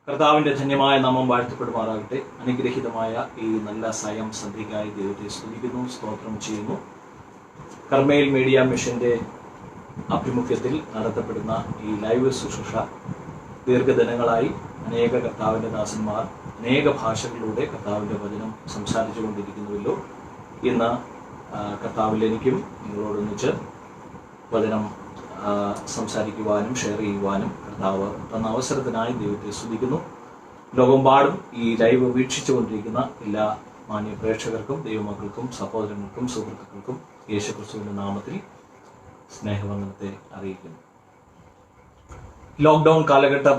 കർത്താവിൻ്റെ ധന്യമായ നാമം വാഴ്ത്തപ്പെടുമാറാകട്ടെ. അനുഗ്രഹീതമായ ഈ നല്ല സായം സന്ധ്യയ്ക്കായി ദൈവത്തെ സ്തുതിക്കുന്നു, സ്തോത്രം ചെയ്യുന്നു. കർമ്മേൽ മീഡിയ മിഷന്റെ ആഭിമുഖ്യത്തിൽ നടത്തപ്പെടുന്ന ഈ ലൈവ് ശുശ്രൂഷ ദീർഘദിനങ്ങളായി അനേക കർത്താവിൻ്റെ ദാസന്മാർ അനേക ഭാഷകളിലൂടെ കർത്താവിൻ്റെ വചനം സംസാരിച്ചു കൊണ്ടിരിക്കുന്നുവല്ലോ. ഇന്ന് കർത്താവിൽ എനിക്കും നിങ്ങളോടൊന്നിച്ച് വചനം സംസാരിക്കുവാനും ഷെയർ ചെയ്യുവാനും കർത്താവ് തന്ന അവസരത്തിനായി ദൈവത്തെ സ്തുതിക്കുന്നു. ലോകമെമ്പാടും ഈ ലൈവ് വീക്ഷിച്ചുകൊണ്ടിരിക്കുന്ന എല്ലാ മാന്യ പ്രേക്ഷകർക്കും ദൈവമക്കൾക്കും സഹോദരങ്ങൾക്കും സുഹൃത്തുക്കൾക്കും യേശുക്രിസ്തുവിന്റെ നാമത്തിൽ സ്നേഹവന്ദനത്തെ അറിയിക്കുന്നു. ലോക്ക്ഡൗൺ കാലഘട്ടം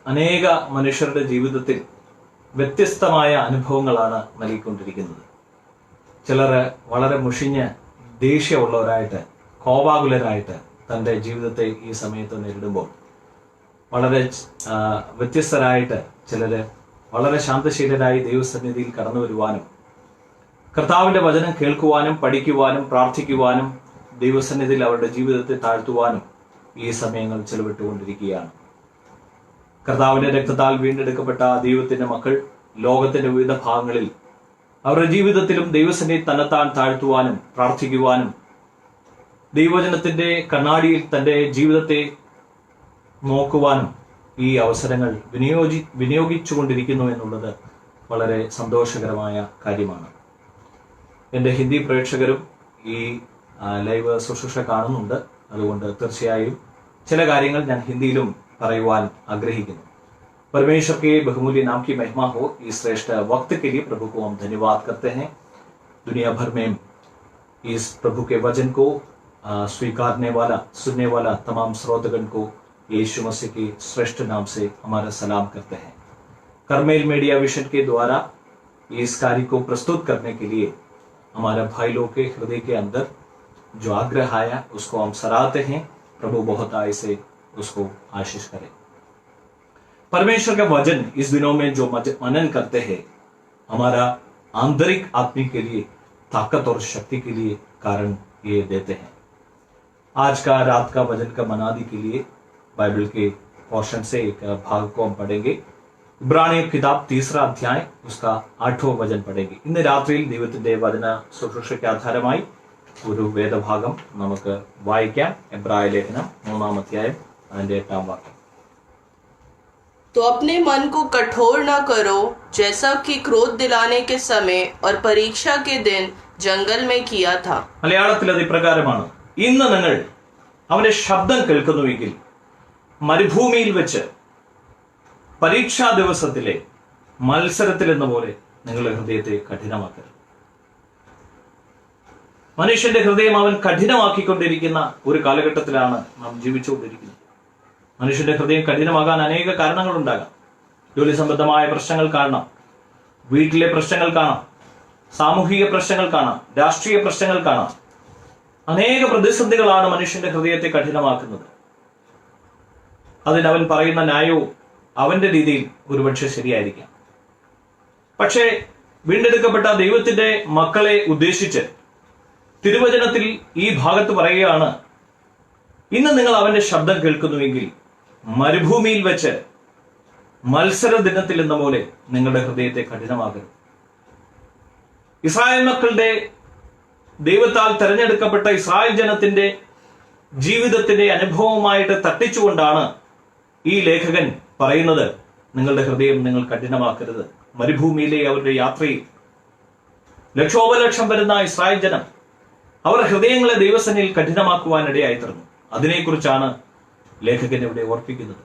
അനേക മനുഷ്യരുടെ ജീവിതത്തിൽ വ്യത്യസ്തമായ അനുഭവങ്ങളാണ് നൽകിക്കൊണ്ടിരിക്കുന്നത്. ചിലർ വളരെ മുഷിഞ്ഞ് ദേഷ്യമുള്ളവരായിട്ട്, കോപാകുലരായിട്ട് തൻ്റെ ജീവിതത്തെ ഈ സമയത്ത് നേരിടുമ്പോൾ, വളരെ വ്യത്യസ്തരായിട്ട് ചിലർ വളരെ ശാന്തശീലരായി ദൈവസന്നിധിയിൽ കടന്നു വരുവാനും കർത്താവിൻ്റെ വചനം കേൾക്കുവാനും പഠിക്കുവാനും പ്രാർത്ഥിക്കുവാനും ദൈവസന്നിധിയിൽ അവരുടെ ജീവിതത്തെ താഴ്ത്തുവാനും ഈ സമയങ്ങൾ ചെലവിട്ടുകൊണ്ടിരിക്കുകയാണ്. കർത്താവിൻ്റെ രക്തത്താൽ വീണ്ടെടുക്കപ്പെട്ട ദൈവത്തിൻ്റെ മക്കൾ ലോകത്തിന്റെ വിവിധ ഭാഗങ്ങളിൽ അവരുടെ ജീവിതത്തിലും ദൈവസന്നിധി തന്നെത്താൻ താഴ്ത്തുവാനും പ്രാർത്ഥിക്കുവാനും ദൈവവചനത്തിന്റെ കണ്ണാടിയിൽ തന്റെ ജീവിതത്തെ നോക്കുവാനും ഈ അവസരങ്ങൾ വിനിയോഗിച്ചുകൊണ്ടിരിക്കുന്നു എന്നുള്ളത് വളരെ സന്തോഷകരമായ കാര്യമാണ്. എൻ്റെ ഹിന്ദി പ്രേക്ഷകരും ഈ ലൈവ് ശുശ്രൂഷ കാണുന്നുണ്ട്. അതുകൊണ്ട് തീർച്ചയായും ചില കാര്യങ്ങൾ ഞാൻ ഹിന്ദിയിലും പറയുവാൻ ആഗ്രഹിക്കുന്നു. परमेश्वर के बहुमूल्य नाम की महिमा हो। इस श्रेष्ठ वक्त के लिए प्रभु को हम धन्यवाद करते हैं। दुनिया भर में इस प्रभु के वचन को स्वीकारने वाला, सुनने वाला तमाम श्रोतागण को यीशु मसीह के श्रेष्ठ नाम से हमारा सलाम करते हैं। कर्मेल मीडिया विशन के द्वारा इस कार्य को प्रस्तुत करने के लिए हमारे भाई लोग के हृदय के अंदर जो आग्रह आया उसको हम सराहते हैं। प्रभु बहुत आय से उसको आशीष करे। परमेश्वर का वचन इस दिनों में जो मनन करते हैं हमारा आंतरिक आत्मा के लिए ताकत और शक्ति के लिए कारण ये देते हैं। आज का रात का वचन का मनादी के लिए बाइबल के पोर्शन से एक भाग को हम पढ़ेंगे। इब्रानियों किताब 3 अध्याय उसका 8वां वचन पढ़ेंगे. ഇന്ന് രാത്രിയിൽ ദൈവത്തിന്റെ വചന ശുശ്രൂഷയ്ക്ക് ആധാരമായി ഒരു വേദഭാഗം നമുക്ക് വായിക്കാം. എബ്രായ ലേഖനം 3 അധ്യായം അതിന്റെ 8 വാക്യം. तो अपने मन को कठोर न करो जैसा कि क्रोध दिलाने के समय और परीक्षा के दिन जंगल में किया था. മലയാളത്തിൽ അത് ഇപ്രകാരമാണ്: ഇന്ന് നിങ്ങൾ അവന്റെ ശബ്ദം കേൾക്കുന്നുവെങ്കിൽ മരുഭൂമിയിൽ വെച്ച് പരീക്ഷാ ദിവസത്തിലെ മത്സരത്തിൽ എന്ന പോലെ നിങ്ങളുടെ ഹൃദയത്തെ കഠിനമാക്കരുത്. മനുഷ്യന്റെ ഹൃദയം അവൻ കഠിനമാക്കിക്കൊണ്ടിരിക്കുന്ന ഒരു കാലഘട്ടത്തിലാണ് നാം ജീവിച്ചുകൊണ്ടിരിക്കുന്നത്. മനുഷ്യന്റെ ഹൃദയം കഠിനമാകാൻ അനേക കാരണങ്ങളുണ്ടാകാം. ജോലി സംബന്ധമായ പ്രശ്നങ്ങൾ കാണാം, വീട്ടിലെ പ്രശ്നങ്ങൾ കാണാം, സാമൂഹിക പ്രശ്നങ്ങൾ കാണാം, രാഷ്ട്രീയ പ്രശ്നങ്ങൾ കാണാം. അനേക പ്രതിസന്ധികളാണ് മനുഷ്യന്റെ ഹൃദയത്തെ കഠിനമാക്കുന്നത്. അതിനവൻ പറയുന്ന ന്യായവും അവന്റെ രീതിയിൽ ഒരുപക്ഷെ ശരിയായിരിക്കാം. പക്ഷേ വീണ്ടെടുക്കപ്പെട്ട ദൈവത്തിന്റെ മക്കളെ ഉദ്ദേശിച്ച് തിരുവചനത്തിൽ ഈ ഭാഗത്ത് പറയുകയാണ്: ഇന്ന് നിങ്ങൾ അവന്റെ ശബ്ദം കേൾക്കുന്നുവെങ്കിൽ മരുഭൂമിയിൽ വെച്ച് മത്സര ദിനത്തിൽ എന്ന പോലെ നിങ്ങളുടെ ഹൃദയത്തെ കഠിനമാകരുത്. ഇസ്രായേൽ മക്കളുടെ ദൈവത്താൽ തെരഞ്ഞെടുക്കപ്പെട്ട ഇസ്രായേൽ ജനത്തിന്റെ ജീവിതത്തിന്റെ അനുഭവമായിട്ട് തട്ടിച്ചുകൊണ്ടാണ് ഈ ലേഖകൻ പറയുന്നത്, നിങ്ങളുടെ ഹൃദയം നിങ്ങൾ കഠിനമാക്കരുത്. മരുഭൂമിയിലെ അവരുടെ യാത്രയിൽ ലക്ഷോപലക്ഷം വരുന്ന ഇസ്രായേൽ ജനം അവർ ഹൃദയങ്ങളെ ദൈവസന്നിധിയിൽ കഠിനമാക്കുവാനിടയായി തീർന്നു. അതിനെക്കുറിച്ചാണ് लेखक ഇവിടെ ഓർപ്പിക്കുന്നത്.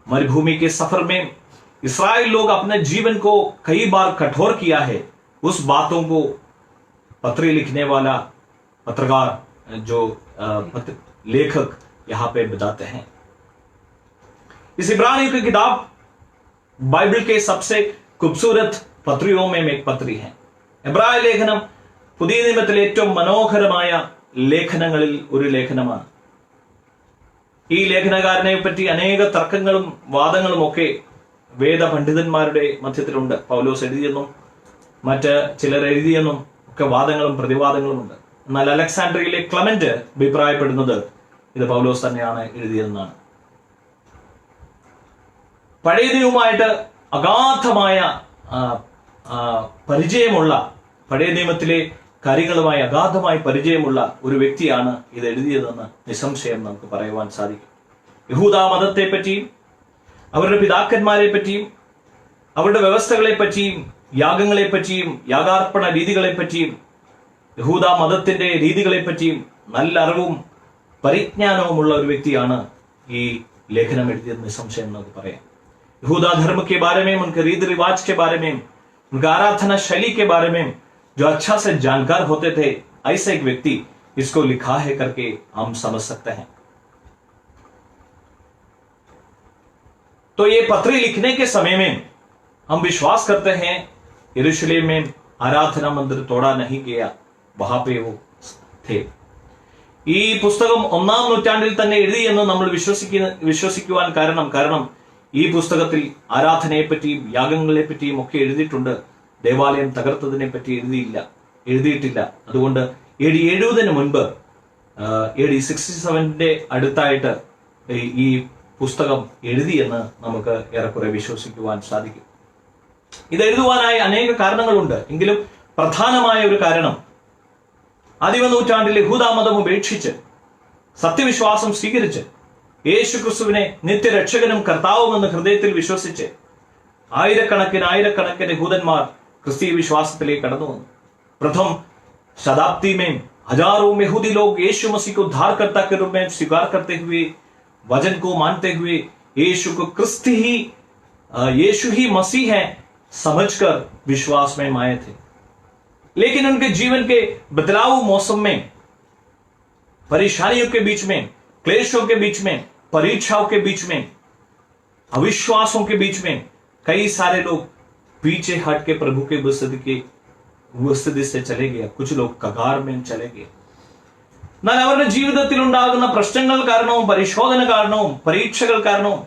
मरुभूमि के सफर में इसराइल लोग अपने जीवन को कई बार कठोर किया है. उस बातों को पत्र लिखने वाला पत्रकार जो लेखक यहाँ पे बताते हैं. इस इब्रानियों की किताब बाइबल के सबसे खूबसूरत पत्रियों में एक पत्री है. എബ്രായ ലേഖനം പുതിയ നിയമത്തിലെ ഏറ്റവും മനോഹരമായ ലേഖനങ്ങളിൽ ഒരു ലേഖനമാണ്. ഈ ലേഖനകാരനെ പറ്റി അനേക തർക്കങ്ങളും വാദങ്ങളും ഒക്കെ വേദപണ്ഡിതന്മാരുടെ മധ്യത്തിലുണ്ട്. പൗലോസ് എഴുതിയെന്നും മറ്റ് ചിലർ എഴുതിയെന്നും ഒക്കെ വാദങ്ങളും പ്രതിവാദങ്ങളുമുണ്ട്. എന്നാൽ അലക്സാൻഡ്രിയയിലെ ക്ലമന്റ് അഭിപ്രായപ്പെടുന്നത് ഇത് പൗലോസ് തന്നെയാണ് എഴുതിയതെന്നാണ്. പഴയ നിയമവുമായിട്ട് അഗാധമായ പരിചയമുള്ള, പഴയ നിയമത്തിലെ കാര്യങ്ങളുമായി അഗാധമായി പരിചയമുള്ള ഒരു വ്യക്തിയാണ് ഇത് എഴുതിയതെന്ന് നിസ്സംശയം നമുക്ക് പറയുവാൻ സാധിക്കും. യഹൂദ മതത്തെ പറ്റിയും അവരുടെ പിതാക്കന്മാരെ പറ്റിയും അവരുടെ വ്യവസ്ഥകളെ പറ്റിയും യാഗങ്ങളെ പറ്റിയും യാഗാർപ്പണ രീതികളെ പറ്റിയും യഹൂദ മതത്തിന്റെ രീതികളെ പറ്റിയും നല്ല അറിവും പരിജ്ഞാനവുമുള്ള ഒരു വ്യക്തിയാണ് ഈ लेखन में निसंशय പറയാം. यहूदा धर्म के बारे में, उनके रीति रिवाज के बारे में, उनका आराधना शैली के बारे में जो अच्छा से जानकार होते थे, ऐसा एक व्यक्ति इसको लिखा है करके हम समझ सकते हैं. तो ये पत्री लिखने के समय में हम विश्वास करते हैं यरूशलेम में आराधना मंदिर तोड़ा नहीं गया, वहां पे वो थे. ഈ പുസ്തകം 1-ാം നൂറ്റാണ്ടിൽ തന്നെ എഴുതി എന്ന് നമ്മൾ വിശ്വസിക്കുവാൻ കാരണം ഈ പുസ്തകത്തിൽ ആരാധനയെ പറ്റിയും യാഗങ്ങളെ പറ്റിയും ഒക്കെ എഴുതിയിട്ടുണ്ട്. ദേവാലയം തകർത്തതിനെ പറ്റി എഴുതിയിട്ടില്ല. അതുകൊണ്ട് AD 70 മുൻപ് AD 67 അടുത്തായിട്ട് ഈ പുസ്തകം എഴുതിയെന്ന് നമുക്ക് ഏറെക്കുറെ വിശ്വസിക്കുവാൻ സാധിക്കും. ഇത് എഴുതുവാനായി അനേക കാരണങ്ങളുണ്ട്. എങ്കിലും പ്രധാനമായ ഒരു കാരണം, ആദിമ നൂറ്റാണ്ടിൽ യഹൂദ മതം ഉപേക്ഷിച്ച് സത്യവിശ്വാസം സ്വീകരിച്ച് യേശു ക്രിസ്തുവിനെ നിത്യരക്ഷകനും കർത്താവുമെന്ന് ഹൃദയത്തിൽ വിശ്വസിച്ച് ആയിരക്കണക്കിന് യഹൂദന്മാർ ക്രിസ്തീയ വിശ്വാസത്തിലേക്ക് കടന്നു വന്നു. प्रथम शताब्दी में हजारों यहूदी लोग यीशु मसीह को उद्धारकर्ता के रूप में स्वीकार करते हुए, वचन को मानते हुए यीशु को यीशु ही मसीह है समझकर विश्वास में आए थे. लेकिन उनके जीवन के बदलाव मौसम में, परेशानियों के बीच में, क्लेशों के बीच में, परीक्षाओं के बीच में, अविश्वासों के बीच में कई सारे लोग पीछे हट के प्रभु के उपस्थिति से चले गए. कुछ लोग कगार में चले गए. എന്നാൽ അവരുടെ ജീവിതത്തിൽ ഉണ്ടാകുന്ന പ്രശ്നങ്ങൾ കാരണവും പരിശോധന കാരണവും പരീക്ഷകൾ കാരണവും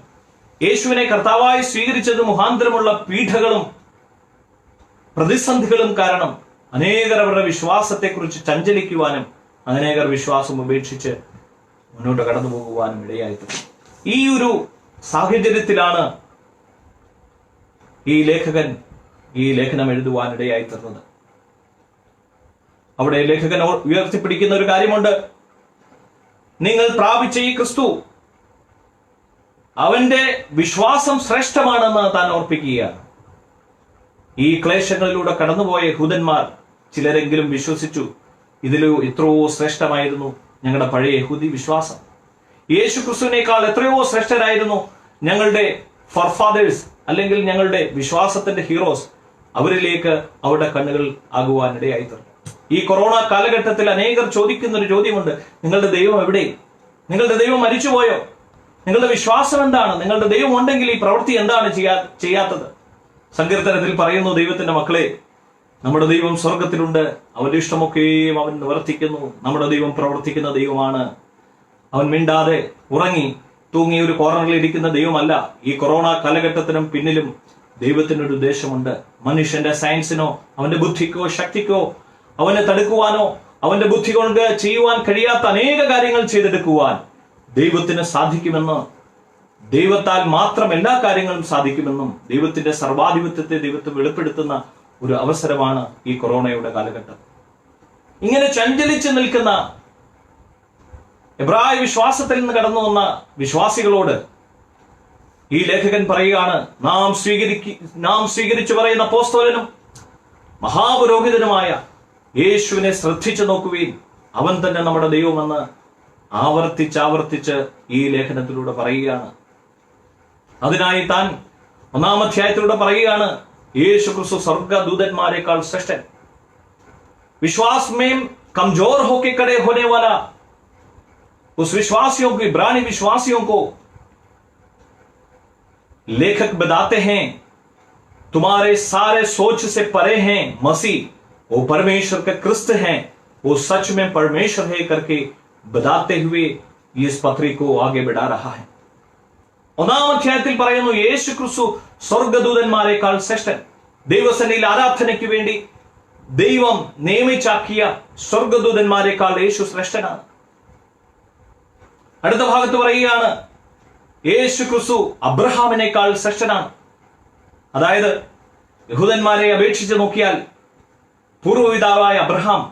യേശുവിനെ കർത്താവായി സ്വീകരിച്ചത് മുഖാന്തരമുള്ള പീഠകളും പ്രതിസന്ധികളും കാരണം അനേകർ അവരുടെ വിശ്വാസത്തെക്കുറിച്ച് ചഞ്ചലിക്കുവാനും അനേകർ വിശ്വാസം ഉപേക്ഷിച്ച് മുന്നോട്ട് കടന്നു പോകുവാനും ഇടയായിത്തീർന്നു. ഈ ഒരു സാഹചര്യത്തിലാണ് ഈ ലേഖകൻ ഈ ലേഖനം എഴുതുവാനിടയായിത്തീർന്നത്. അവിടെ ലേഖകൻ ഉയർത്തിപ്പിടിക്കുന്ന ഒരു കാര്യമുണ്ട്. നിങ്ങൾ പ്രാപിച്ച ഈ ക്രിസ്തു, അവന്റെ വിശ്വാസം ശ്രേഷ്ഠമാണെന്ന് താൻ ഓർപ്പിക്കുകയാണ്. ഈ ക്ലേശങ്ങളിലൂടെ കടന്നുപോയ യഹൂദന്മാർ ചിലരെങ്കിലും വിശ്വസിച്ചു, ഇതിലോ എത്രയോ ശ്രേഷ്ഠമായിരുന്നു ഞങ്ങളുടെ പഴയ യഹൂദി വിശ്വാസം. യേശു ക്രിസ്തുവിനേക്കാൾ എത്രയോ ശ്രേഷ്ഠരായിരുന്നു ഞങ്ങളുടെ ഫോർഫാദേഴ്സ്, അല്ലെങ്കിൽ ഞങ്ങളുടെ വിശ്വാസത്തിന്റെ ഹീറോസ്. അവരിലേക്ക് അവരുടെ കണ്ണുകൾ ആകുവാനിടയായിത്തീർന്നു. ഈ കൊറോണ കാലഘട്ടത്തിൽ അനേകർ ചോദിക്കുന്ന ഒരു ചോദ്യമുണ്ട്: നിങ്ങളുടെ ദൈവം എവിടെ? നിങ്ങളുടെ ദൈവം മരിച്ചുപോയോ? നിങ്ങളുടെ വിശ്വാസം എന്താണ്? നിങ്ങളുടെ ദൈവം ഉണ്ടെങ്കിൽ ഈ പ്രവൃത്തി എന്താണ് ചെയ്യാത്തത്? സങ്കീർത്തനത്തിൽ പറയുന്നു, ദൈവത്തിന്റെ മക്കളെ, നമ്മുടെ ദൈവം സ്വർഗത്തിലുണ്ട്, അവന്റെ ഇഷ്ടമൊക്കെയും അവൻ നിവർത്തിക്കുന്നു. നമ്മുടെ ദൈവം പ്രവർത്തിക്കുന്ന ദൈവമാണ്. അവൻ മിണ്ടാതെ ഉറങ്ങി തൂങ്ങി ഒരു കോർണറിൽ ഇരിക്കുന്ന ദൈവമല്ല. ഈ കൊറോണ കാലഘട്ടത്തിനും പിന്നിലും ദൈവത്തിനൊരു ഉദ്ദേശമുണ്ട്. മനുഷ്യന്റെ സയൻസിനോ അവന്റെ ബുദ്ധിക്കോ ശക്തിക്കോ അവനെ തടുക്കുവാനോ അവന്റെ ബുദ്ധി കൊണ്ട് ചെയ്യുവാൻ കഴിയാത്ത അനേക കാര്യങ്ങൾ ചെയ്തെടുക്കുവാൻ ദൈവത്തിന് സാധിക്കുമെന്ന്, ദൈവത്താൽ മാത്രം എല്ലാ കാര്യങ്ങളും സാധിക്കുമെന്നും ദൈവത്തിന്റെ സർവാധിപത്യത്തെ ദൈവത്തെ വെളിപ്പെടുത്തുന്ന ഒരു അവസരമാണ് ഈ കൊറോണയുടെ കാലഘട്ടം. ഇങ്ങനെ ചഞ്ചലിച്ചു നിൽക്കുന്ന എബ്രായ വിശ്വാസത്തിൽ നിന്ന് കടന്നു വന്ന വിശ്വാസികളോട് ഈ ലേഖകൻ പറയുകയാണ്, നാം സ്വീകരിച്ചു പറയുന്ന അപ്പോസ്തലനും മഹാപുരോഹിതനുമായ യേശുവിനെ ശ്രദ്ധിച്ചു നോക്കുവിൻ, അവൻ തന്നെ നമ്മുടെ ദൈവമെന്ന് ആവർത്തിച്ച് ഈ ലേഖനത്തിലൂടെ പറയുകയാണ്. അതിനായി താൻ 1-ാം അധ്യായത്തിലൂടെ പറയുകയാണ്, യേശു ക്രിസ്തു സ്വർഗദൂതന്മാരെക്കാൾ ശ്രേഷ്ഠൻ. विश्वास में कमजोर होके खड़े होने वाला उस विश्वासियों को, इब्रानी विश्वासियों को लेखक बताते हैं, तुम्हारे सारे सोच से परे हैं मसीह, वो परमेश्वर का क्रिस्त है, वो सच में परमेश्वर है करके बताते हुए इस पत्री को आगे बढ़ा रहा है. 1-ാം അധ്യായത്തിൽ പറയുന്നു, യേശു ക്രിസ്തു സ്വർഗദൂതന്മാരെക്കാൾ ശ്രേഷ്ഠൻ. ദൈവസന്നിധിയിൽ ആരാധനയ്ക്ക് വേണ്ടി ദൈവം നിയമിച്ചാക്കിയ സ്വർഗദൂതന്മാരെക്കാൾ യേശു ശ്രേഷ്ഠനാണ്. അടുത്ത ഭാഗത്ത് പറയുകയാണ്, യേശു ക്രിസ്തു അബ്രഹാമിനേക്കാൾ ശ്രേഷ്ഠനാണ്. അതായത് യഹൂദന്മാരെ അപേക്ഷിച്ച് നോക്കിയാൽ പൂർവ്വപിതാവായ അബ്രഹാം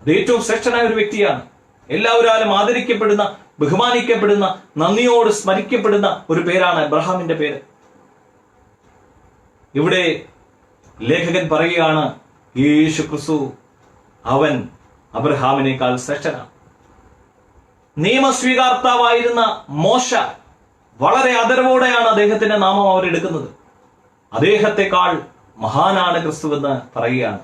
അത് ഏറ്റവും ശ്രേഷ്ഠനായ ഒരു വ്യക്തിയാണ്. എല്ലാവരും ആദരിക്കപ്പെടുന്ന, ബഹുമാനിക്കപ്പെടുന്ന, നന്ദിയോട് സ്മരിക്കപ്പെടുന്ന ഒരു പേരാണ് അബ്രഹാമിന്റെ പേര്. ഇവിടെ ലേഖകൻ പറയുകയാണ്, യേശു ക്രിസ്തു അവൻ അബ്രഹാമിനേക്കാൾ ശ്രേഷ്ഠനാണ്. നിയമസ്വീകർത്താവായിരുന്ന മോശ വളരെ ആദരവോടെയാണ് അദ്ദേഹത്തിന്റെ നാമം അവരെടുക്കുന്നത്. അദ്ദേഹത്തെക്കാൾ മഹാനാണ് ക്രിസ്തു എന്ന് പറയുകയാണ്.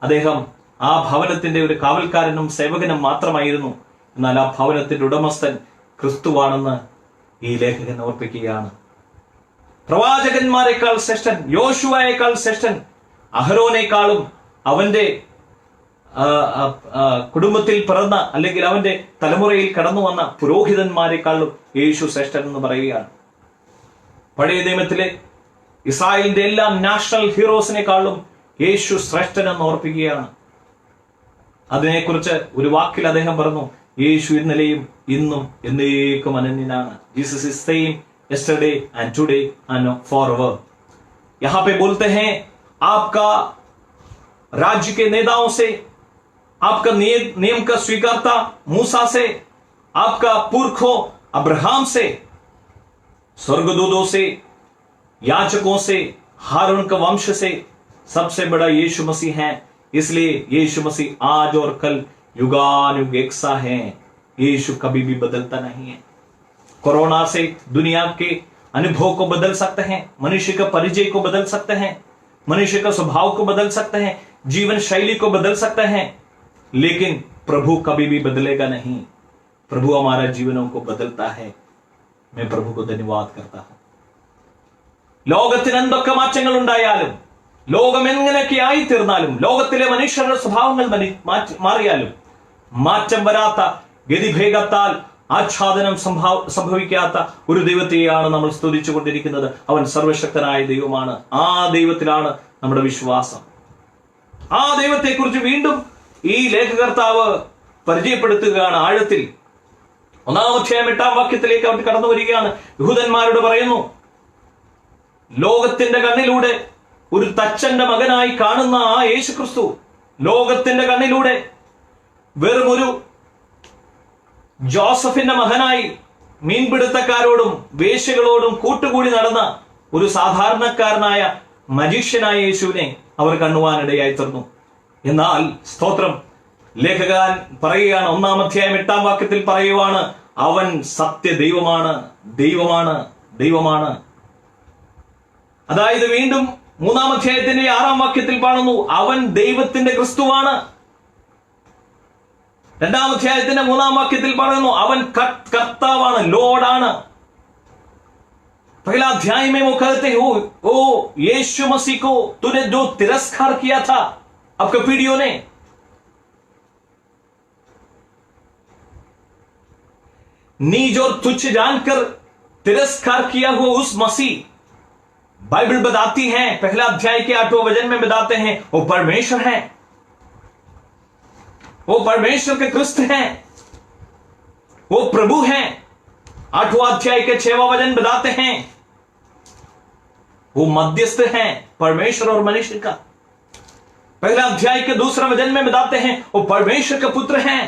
അദ്ദേഹം ആ ഭവനത്തിന്റെ ഒരു കാവൽക്കാരനും സേവകനും മാത്രമായിരുന്നു. എന്നാൽ ആ ഭവനത്തിന്റെ ഉടമസ്ഥൻ ക്രിസ്തുവാണെന്ന് ഈ ലേഖകൻ ഓർപ്പിക്കുകയാണ്. പ്രവാചകന്മാരെക്കാൾ ശ്രേഷ്ഠൻ, യോശുവയേക്കാൾ ശ്രേഷ്ഠൻ, അഹരോനേക്കാളും അവന്റെ കുടുംബത്തിൽ പിറന്ന അല്ലെങ്കിൽ അവന്റെ തലമുറയിൽ കടന്നു വന്ന പുരോഹിതന്മാരെക്കാളും യേശു ശ്രേഷ്ഠൻ എന്ന് പറയുകയാണ്. പഴയ നിയമത്തിലെ ഇസ്രായേലിന്റെ എല്ലാ നാഷണൽ ഹീറോസിനെക്കാളും യേശു ശ്രേഷ്ഠൻ എന്ന് ഓർപ്പിക്കുകയാണ്. അതിനെക്കുറിച്ച് ഒരു വാക്കിൽ അദ്ദേഹം പറഞ്ഞു, യേശു ഇന്നലെയും ഇന്നും എന്നേക്കും അനന്യനാണ്. Jesus is same yesterday and today and forever. यहाँ पे बोलते हैं आपका राज्य के नेताओं से, आपका नियम का स्वीकारता मूसा से, आपका पुरखों अब्राहम से, स्वर्गदूतों से, याचकों से, हारून का वंश से सबसे बड़ा यीशु मसीह है. इसलिए यीशु मसीह आज और कल युगानुयुग एक सा है. यीशु कभी भी बदलता नहीं है. कोरोना से दुनिया के अनुभव को बदल सकते हैं, मनुष्य का परिचय को बदल सकते हैं, मनुष्य का स्वभाव को बदल सकते हैं, जीवन शैली को बदल सकते हैं, लेकिन प्रभु कभी भी बदलेगा नहीं. प्रभु हमारा जीवनों को बदलता है. मैं प्रभु को धन्यवाद करता हूं. ലോകത്തിന് എന്തൊക്കെ മാറ്റങ്ങൾ ഉണ്ടായാലും, ലോകം എങ്ങനെയൊക്കെ ആയിത്തീർന്നാലും, ലോകത്തിലെ മനുഷ്യരുടെ സ്വഭാവങ്ങൾ മാറിയാലും മാറ്റം വരാത്ത, ഗതിഭേദത്താൽ ആച്ഛാദനം സംഭവിക്കാത്ത ഒരു ദൈവത്തെയാണ് നമ്മൾ സ്തുതിച്ചു കൊണ്ടിരിക്കുന്നത്. അവൻ സർവശക്തനായ ദൈവമാണ്. ആ ദൈവത്തിലാണ് നമ്മുടെ വിശ്വാസം. ആ ദൈവത്തെക്കുറിച്ച് വീണ്ടും ഈ ലേഖകർത്താവ് പരിചയപ്പെടുത്തുകയാണ് ആഴത്തിൽ. 1-ാം അധ്യായം 8-ാം വാക്യത്തിലേക്ക് അവർ കടന്നു വരികയാണ്. യഹൂദന്മാരോട് പറയുന്നു, ലോകത്തിന്റെ കണ്ണിലൂടെ ഒരു തച്ചന്റെ മകനായി കാണുന്ന ആ യേശു ക്രിസ്തു ലോകത്തിന്റെ കണ്ണിലൂടെ വെറും ഒരു ജോസഫിന്റെ മകനായി മീൻപിടുത്തക്കാരോടും വേശ്യകളോടും കൂട്ടുകൂടി നടന്ന ഒരു സാധാരണക്കാരനായ മജീഷ്യനായ യേശുവിനെ അവർ കാണുവാനിടയായി തീർന്നു. എന്നാൽ സ്തോത്രം, ലേഖകൻ പറയുകയാണ്, 1-ാം അധ്യായം 8-ാം വാക്യത്തിൽ പറയുവാണ്, അവൻ സത്യ ദൈവമാണ്, ദൈവമാണ്, ദൈവമാണ്. അതായത് വീണ്ടും 3-ാം അധ്യായത്തിന്റെ 6-ാം വാക്യത്തിൽ കാണുന്നു, അവൻ ദൈവത്തിന്റെ ക്രിസ്തുവാണ്. 2-ാം അധ്യായത്തിന്റെ 3-ാം വാക്യത്തിൽ പറയുന്നു, അവൻ കർത്താവാണ്, ലോർഡാണ്. पहला अध्याय में वो कहते हो, ओ यीशु मसीह को तूने जो तिरस्कार किया था आपके पीढ़ियों ने, नीच और तुच्छ जानकर तिरस्कार किया हुआ उस मसीह, बाइबल बताती है, पहला अध्याय के 8वें वचन में बताते हैं, वो परमेश्वर है, वो परमेश्वर के क्रिस्त हैं, वो प्रभु हैं. 8वां अध्याय के 6वां वचन बताते हैं, वो मध्यस्थ हैं परमेश्वर और मनुष्य का. पहला अध्याय के 2रा वचन में बताते हैं, वो परमेश्वर के पुत्र हैं.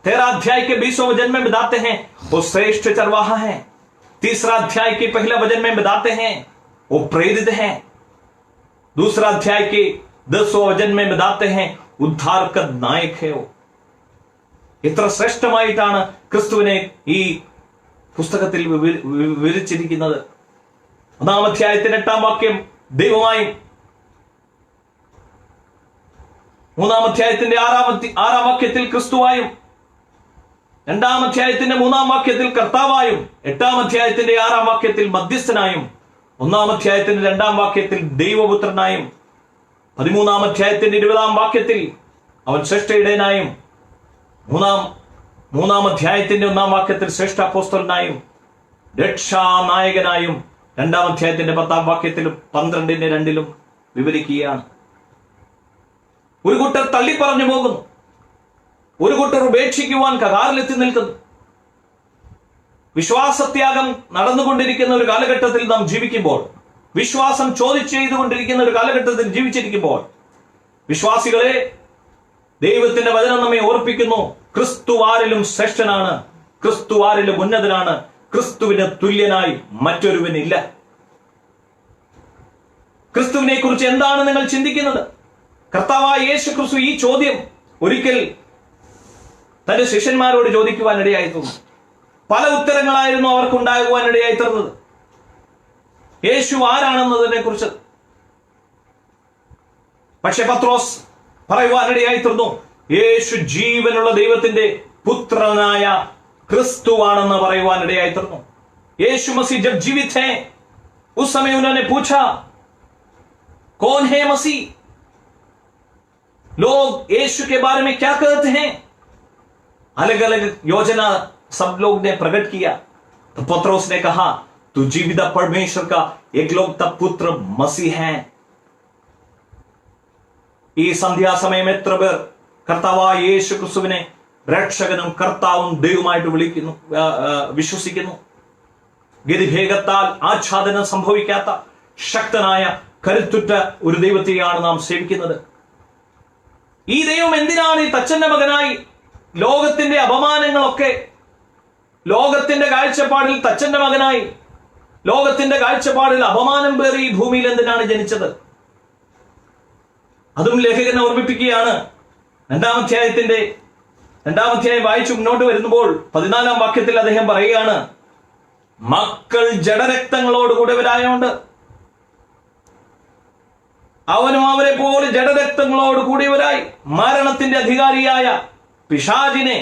13 अध्याय के 20वें वचन में बताते हैं, वो श्रेष्ठ चरवाहा है. 3रा अध्याय के पहला वचन में बताते हैं, वो प्रेरित हैं. 2रा अध्याय के 10वें वचन में बताते हैं, उद्धार का नायक है. वो ഇത്ര ശ്രേഷ്ഠമായിട്ടാണ് ക്രിസ്തുവിനെ ഈ പുസ്തകത്തിൽ വിവരിച്ചിരിക്കുന്നത്. 1-ാം അധ്യായത്തിന്റെ 8-ാം വാക്യം ദൈവമായും, 3-ാം അധ്യായത്തിന്റെ 6-ാം വാക്യത്തിൽ ക്രിസ്തുവായും, 2-ാം അധ്യായത്തിന്റെ 3-ാം വാക്യത്തിൽ കർത്താവായും, 8-ാം അധ്യായത്തിന്റെ 6-ാം വാക്യത്തിൽ മധ്യസ്ഥനായും, 1-ാം അധ്യായത്തിന്റെ 2-ാം വാക്യത്തിൽ ദൈവപുത്രനായും, 13-ാം അധ്യായത്തിന്റെ 20-ാം വാക്യത്തിൽ അവൻ ശ്രേഷ്ഠ ഇടയനായും, 3-ാം അധ്യായത്തിന്റെ 1-ാം വാക്യത്തിൽ ശ്രേഷ്ഠ അപ്പോസ്തലനായും, രക്ഷാനായകനായും 2-ാം അധ്യായത്തിന്റെ 10-ാം വാക്യത്തിലും 12:2 വിവരിക്കുകയാണ്. ഒരു കൂട്ടർ തള്ളിപ്പറഞ്ഞു പോകുന്നു, ഒരു കൂട്ടർ ഉപേക്ഷിക്കുവാൻ കരാറിലെത്തി നിൽക്കുന്നു. വിശ്വാസത്യാഗം നടന്നുകൊണ്ടിരിക്കുന്ന ഒരു കാലഘട്ടത്തിൽ നാം ജീവിക്കുമ്പോൾ, വിശ്വാസം ചോദ്യം ചെയ്തുകൊണ്ടിരിക്കുന്ന ഒരു കാലഘട്ടത്തിൽ ജീവിച്ചിരിക്കുമ്പോൾ, വിശ്വാസികളെ, ദൈവത്തിന്റെ വചനം നമ്മെ ഓർപ്പിക്കുന്നു, ക്രിസ്തു ആരിലും ശ്രേഷ്ഠനാണ്, ക്രിസ്തു ആരിലും ഉന്നതനാണ്, ക്രിസ്തുവിന് തുല്യനായി മറ്റൊരുവനില്ല. ക്രിസ്തുവിനെ കുറിച്ച് എന്താണ് നിങ്ങൾ ചിന്തിക്കുന്നത്? കർത്താവായ യേശു ക്രിസ്തു ഈ ചോദ്യം ഒരിക്കൽ തന്റെ ശിഷ്യന്മാരോട് ചോദിക്കുവാനിടയായി തീർന്നു. പല ഉത്തരങ്ങളായിരുന്നു അവർക്കുണ്ടാകുവാനിടയായി തീർന്നത് യേശു ആരാണെന്നതിനെ കുറിച്ച്. പക്ഷെ പത്രോസ് പറയുവാനിടയായി തീർന്നു, യേശു ജീവനുള്ള ദൈവത്തിന്റെ പുത്രനായ ക്രിസ്തുവാണെന്ന് പറയുവാനിടയായി തീർന്നു. यीशु मसीह जब जीवित हैं, उस समय उन्होंने पूछा, कौन है मसीह? लोग यीशु के बारे में क्या कहते हैं? अलग अलग योजना सब लोग ने प्रकट किया. तो पत्रोस ने कहा, तू जीवित परमेश्वर का एकलौता पुत्र मसीह है. ഈ സന്ധ്യാസമയം എത്ര പേർ കർത്താവായ യേശു ക്രിസ്തുവിനെ രക്ഷകനും കർത്താവും ദൈവമായിട്ട് വിശ്വസിക്കുന്നു? ഗതിഭേദത്താൽ ആച്ഛാദനം സംഭവിക്കാത്ത ശക്തനായ കരുത്തുറ്റ ഒരു ദൈവത്തെയാണ് നാം സേവിക്കുന്നത്. ഈ ദൈവം എന്തിനാണ് ഈ തച്ചന്റെ മകനായി ലോകത്തിന്റെ അപമാനങ്ങളൊക്കെ, ലോകത്തിന്റെ കാഴ്ചപ്പാടിൽ തച്ചന്റെ മകനായി, ലോകത്തിന്റെ കാഴ്ചപ്പാടിൽ അപമാനം പേറി ഈ ഭൂമിയിൽ എന്തിനാണ് ജനിച്ചത്? അതും ലേഖകൻ ഓർമ്മിപ്പിക്കുകയാണ്. രണ്ടാം അധ്യായം വായിച്ചു മുന്നോട്ട് വരുമ്പോൾ 14-ാം വാക്യത്തിൽ അദ്ദേഹം പറയുകയാണ്, മക്കൾ ജഡരക്തങ്ങളോട് കൂടിയവരായോണ്ട് അവനും അവരെ പോലെ ജഡരക്തങ്ങളോട് കൂടിയവരായി മരണത്തിന്റെ അധികാരിയായ പിശാചിനെ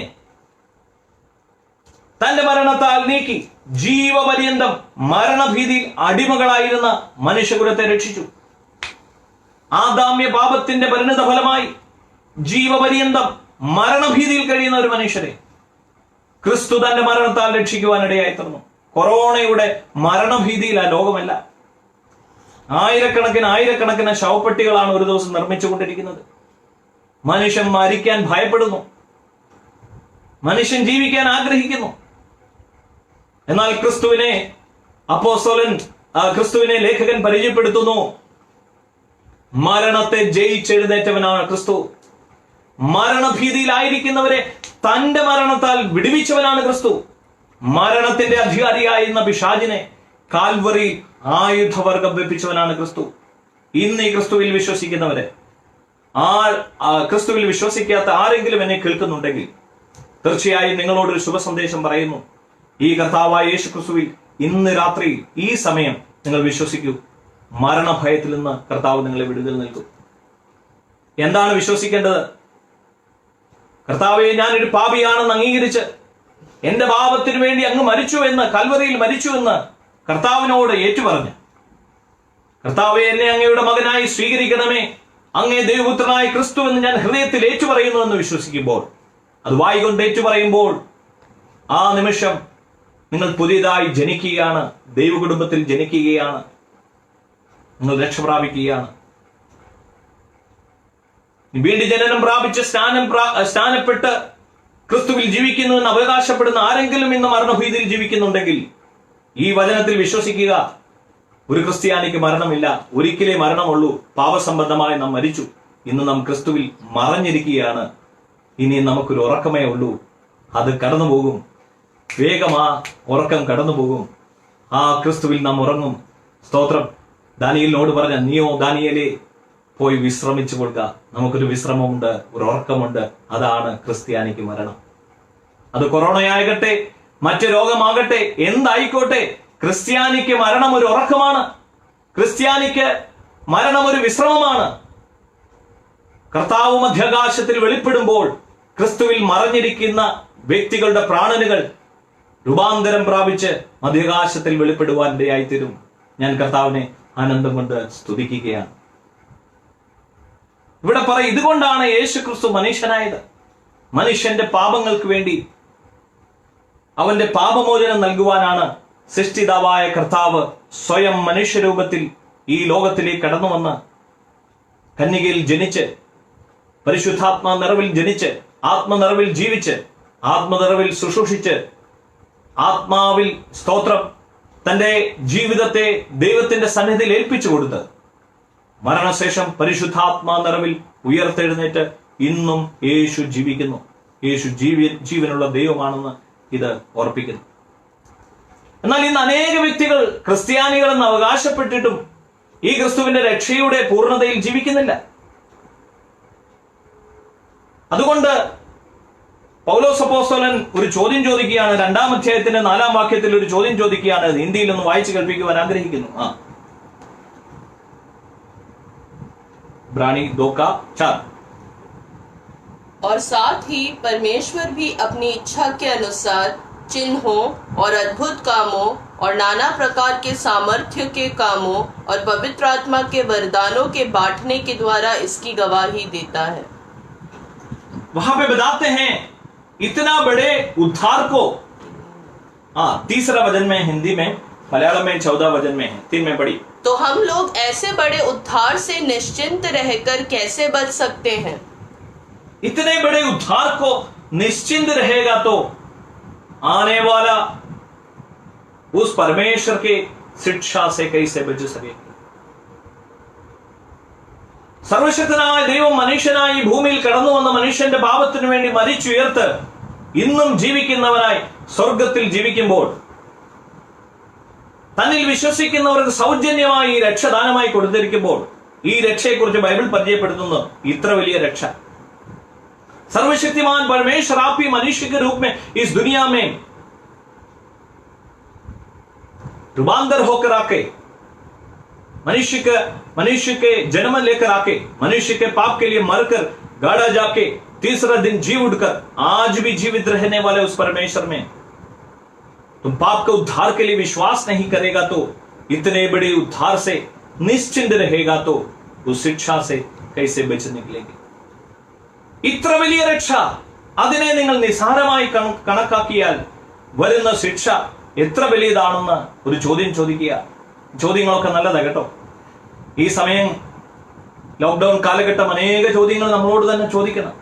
തന്റെ മരണത്താൽ നീക്കി ജീവപര്യന്തം മരണഭീതിയിൽ അടിമകളായിരുന്ന മനുഷ്യകുലത്തെ രക്ഷിച്ചു. ആദാമ്യ പാപത്തിന്റെ പരിണിത ഫലമായി ജീവപര്യന്തം മരണഭീതിയിൽ കഴിയുന്ന ഒരു മനുഷ്യരെ ക്രിസ്തു തന്റെ മരണത്താൽ രക്ഷിക്കുവാനിടയായി തീർന്നു. കൊറോണയുടെ മരണഭീതിയിൽ ആ ലോകമല്ല. ആയിരക്കണക്കിന് ശവപ്പെട്ടികളാണ് ഒരു ദിവസം നിർമ്മിച്ചുകൊണ്ടിരിക്കുന്നത്. മനുഷ്യൻ മരിക്കാൻ ഭയപ്പെടുന്നു, മനുഷ്യൻ ജീവിക്കാൻ ആഗ്രഹിക്കുന്നു. എന്നാൽ ക്രിസ്തുവിനെ ലേഖകൻ പരിചയപ്പെടുത്തുന്നു, മരണത്തെ ജയിച്ചെഴുന്നേറ്റവനാണ് ക്രിസ്തു. മരണഭീതിയിലായിരിക്കുന്നവരെ തന്റെ മരണത്താൽ വിടുവിച്ചവനാണ് ക്രിസ്തു. മരണത്തിന്റെ അധികാരിയായിരുന്ന പിശാചിനെ കാൽവറിയിൽ ആയുധവർഗം വെപ്പിച്ചവനാണ് ക്രിസ്തു. ഇന്ന് ഈ ക്രിസ്തുവിൽ വിശ്വസിക്കുന്നവരെ, ക്രിസ്തുവിൽ വിശ്വസിക്കാത്ത ആരെങ്കിലും എന്നെ കേൾക്കുന്നുണ്ടെങ്കിൽ തീർച്ചയായും നിങ്ങളോടൊരു ശുഭ സന്ദേശം പറയുന്നു. ഈ കർത്താവായ യേശു ക്രിസ്തുവിൽ ഇന്ന് രാത്രി ഈ സമയം നിങ്ങൾ വിശ്വസിക്കൂ. മരണഭയത്തിൽ നിന്ന് കർത്താവ് നിങ്ങളെ വിടുതൽ നൽകും. എന്താണ് വിശ്വസിക്കേണ്ടത്? കർത്താവെ, ഞാനൊരു പാപിയാണെന്ന് അംഗീകരിച്ച് എന്റെ പാപത്തിനു വേണ്ടി അങ്ങ് മരിച്ചു എന്ന്, കൽവറിയിൽ മരിച്ചു എന്ന് കർത്താവിനോട് ഏറ്റുപറഞ്ഞ്, കർത്താവെ, എന്നെ അങ്ങയുടെ മകനായി സ്വീകരിക്കണമേ, അങ്ങേ ദൈവപുത്രനായ ക്രിസ്തു എന്ന് ഞാൻ ഹൃദയത്തിൽ ഏറ്റുപറയുന്നു എന്ന് വിശ്വസിക്കുമ്പോൾ, അത് വായിക്കൊണ്ട് ഏറ്റുപറയുമ്പോൾ, ആ നിമിഷം നിങ്ങൾ പുതിയതായി ജനിക്കുകയാണ്, ദൈവകുടുംബത്തിൽ ജനിക്കുകയാണ്, നിങ്ങൾ രക്ഷ പ്രാപിക്കുകയാണ്. വീണ്ടും ജനനം പ്രാപിച്ച് സ്നാനപ്പെട്ട് ക്രിസ്തുവിൽ ജീവിക്കുന്നു എന്ന് അവകാശപ്പെടുന്ന ആരെങ്കിലും ഇന്ന് മരണഭീതിയിൽ ജീവിക്കുന്നുണ്ടെങ്കിൽ ഈ വചനത്തിൽ വിശ്വസിക്കുക. ഒരു ക്രിസ്ത്യാനിക്ക് മരണമില്ല, ഒരിക്കലേ മരണമുള്ളൂ. പാപസംബന്ധമായി നാം മരിച്ചു. ഇന്ന് നാം ക്രിസ്തുവിൽ മറഞ്ഞിരിക്കുകയാണ്. ഇനി നമുക്കൊരു ഉറക്കമേ ഉള്ളൂ. അത് കടന്നുപോകും. വേഗം ആ ഉറക്കം കടന്നുപോകും. ആ ക്രിസ്തുവിൽ നാം ഉറങ്ങും. സ്തോത്രം. ദാനിയേലിനോട് പറഞ്ഞ, നീയോ ദാനിയേലേ പോയി വിശ്രമിച്ചു കൊള്ളുക. നമുക്കൊരു വിശ്രമമുണ്ട്, ഒരു ഉറക്കമുണ്ട്. അതാണ് ക്രിസ്ത്യാനിക്ക് മരണം. അത് കൊറോണയാകട്ടെ, മറ്റു രോഗമാകട്ടെ, എന്തായിക്കോട്ടെ, ക്രിസ്ത്യാനിക്ക് മരണം ഒരു ഉറക്കമാണ്. ക്രിസ്ത്യാനിക്ക് മരണം ഒരു വിശ്രമമാണ്. കർത്താവ് മധ്യാകാശത്തിൽ വെളിപ്പെടുമ്പോൾ ക്രിസ്തുവിൽ മറഞ്ഞിരിക്കുന്ന വ്യക്തികളുടെ പ്രാണനുകൾ രൂപാന്തരം പ്രാപിച്ച് മധ്യാകാശത്തിൽ വെളിപ്പെടുവാൻ ഇടയായിത്തീരും. ഞാൻ കർത്താവിനെ ആനന്ദം കൊണ്ട് സ്തുതിക്കുകയാണ്. ഇവിടെ പറയും, ഇതുകൊണ്ടാണ് യേശു ക്രിസ്തു മനുഷ്യനായത്. മനുഷ്യന്റെ പാപങ്ങൾക്ക് വേണ്ടി, അവന്റെ പാപമോചനം നൽകുവാനാണ് സൃഷ്ടിതാവായ കർത്താവ് സ്വയം മനുഷ്യരൂപത്തിൽ ഈ ലോകത്തിലേക്ക് കടന്നു വന്ന് കന്യകയിൽ ജനിച്ച്, പരിശുദ്ധാത്മാ നിറവിൽ ജനിച്ച്, ആത്മനിറവിൽ ജീവിച്ച്, ആത്മനിറവിൽ ശുശ്രൂഷിച്ച്, ആത്മാവിൽ സ്തോത്രം തന്റെ ജീവിതത്തെ ദൈവത്തിന്റെ സന്നിധിയിൽ ഏൽപ്പിച്ചു കൊടുത്ത് മരണശേഷം പരിശുദ്ധാത്മാ നിറവിൽ ഉയർത്തെഴുന്നേറ്റ് ഇന്നും യേശു ജീവിക്കുന്നു. യേശു ജീവനുള്ള ദൈവമാണെന്ന് ഇത് ഓർപ്പിക്കുന്നു. എന്നാൽ ഇന്ന് അനേക വ്യക്തികൾ ക്രിസ്ത്യാനികളെന്ന് അവകാശപ്പെട്ടിട്ടും ഈ ക്രിസ്തുവിന്റെ രക്ഷയുടെ പൂർണ്ണതയിൽ ജീവിക്കുന്നില്ല. അതുകൊണ്ട് പൗലോസ് അപ്പോസ്തലൻ ഒരു ചോദ്യം ചോദിക്കുകയാണ്. 2-ാം അധ്യായത്തിന്റെ 4-ാം വാക്യത്തിൽ ഒരു ചോദ്യം ചോദിക്കുകയാണ്. ഹിന്ദിയിൽ ഒന്ന് വായിച്ചു കേൾപ്പിക്കുവാൻ ആഗ്രഹിക്കുന്നു. ब्रानी 2:4। और साथ ही परमेश्वर भी अपनी इच्छा के अनुसार चिन्हों और अद्भुत कामों और नाना प्रकार के सामर्थ्य के कामों और पवित्र आत्मा के वरदानों के बांटने के द्वारा इसकी गवाही देता है। वहां पे बताते हैं इतना बड़े उद्धार को, 3रा वचन में हिंदी में, मलयालम में 14 वचन में है, 3 में पढ़ी। तो हम लोग ऐसे बड़े उद्धार से निश्चिंत रहकर कैसे बच सकते हैं? इतने बड़े उद्धार को निश्चिंत रहेगा तो आने वाला उस परमेश्वर के शिक्षा से कैसे बच सकेगा? സർവശക്തനായ ദൈവം മനുഷ്യനായി ഭൂമിയിൽ കടന്നു വന്ന മനുഷ്യന്റെ പാപത്തിനു വേണ്ടി മരിച്ചുയർത്ത് ഇന്നും ജീവിക്കുന്നവനായി സ്വർഗത്തിൽ ജീവിക്കുമ്പോൾ തന്നിൽ വിശ്വസിക്കുന്നവർക്ക് സൗജന്യമായി ഈ രക്ഷദാനമായി കൊടുത്തിരിക്കുമ്പോൾ ഈ രക്ഷയെക്കുറിച്ച് ബൈബിൾ പരിചയപ്പെടുത്തുന്നു. ഇത്ര വലിയ രക്ഷ सर्वशक्तिमान परमेश्वर आप ही मनुष्य के रूप में इस दुनिया में रूपांतर होकर आके मनुष्य के जन्म लेकर आके मनुष्य के पाप के लिए मरकर गाड़ा जाके 3रा दिन जी उठकर आज भी जीवित रहने वाले उस परमेश्वर में तुम पाप के उद्धार के लिए विश्वास नहीं करेगा तो इतने बड़े उद्धार से निश्चिंत रहेगा तो उस शिक्षा से कैसे बच निकलेगी? ഇത്ര വലിയ രക്ഷ അതിനെ നിങ്ങൾ നിസ്സാരമായി കണക്കാക്കിയാൽ വരുന്ന ശിക്ഷ എത്ര വലിയതാണെന്ന് ഒരു ചോദ്യം ചോദിക്കുക. ചോദ്യങ്ങളൊക്കെ നല്ലതാ കേട്ടോ. ഈ സമയം ലോക്ക്ഡൌൺ കാലഘട്ടം അനേക ചോദ്യങ്ങൾ നമ്മളോട് തന്നെ ചോദിക്കണം.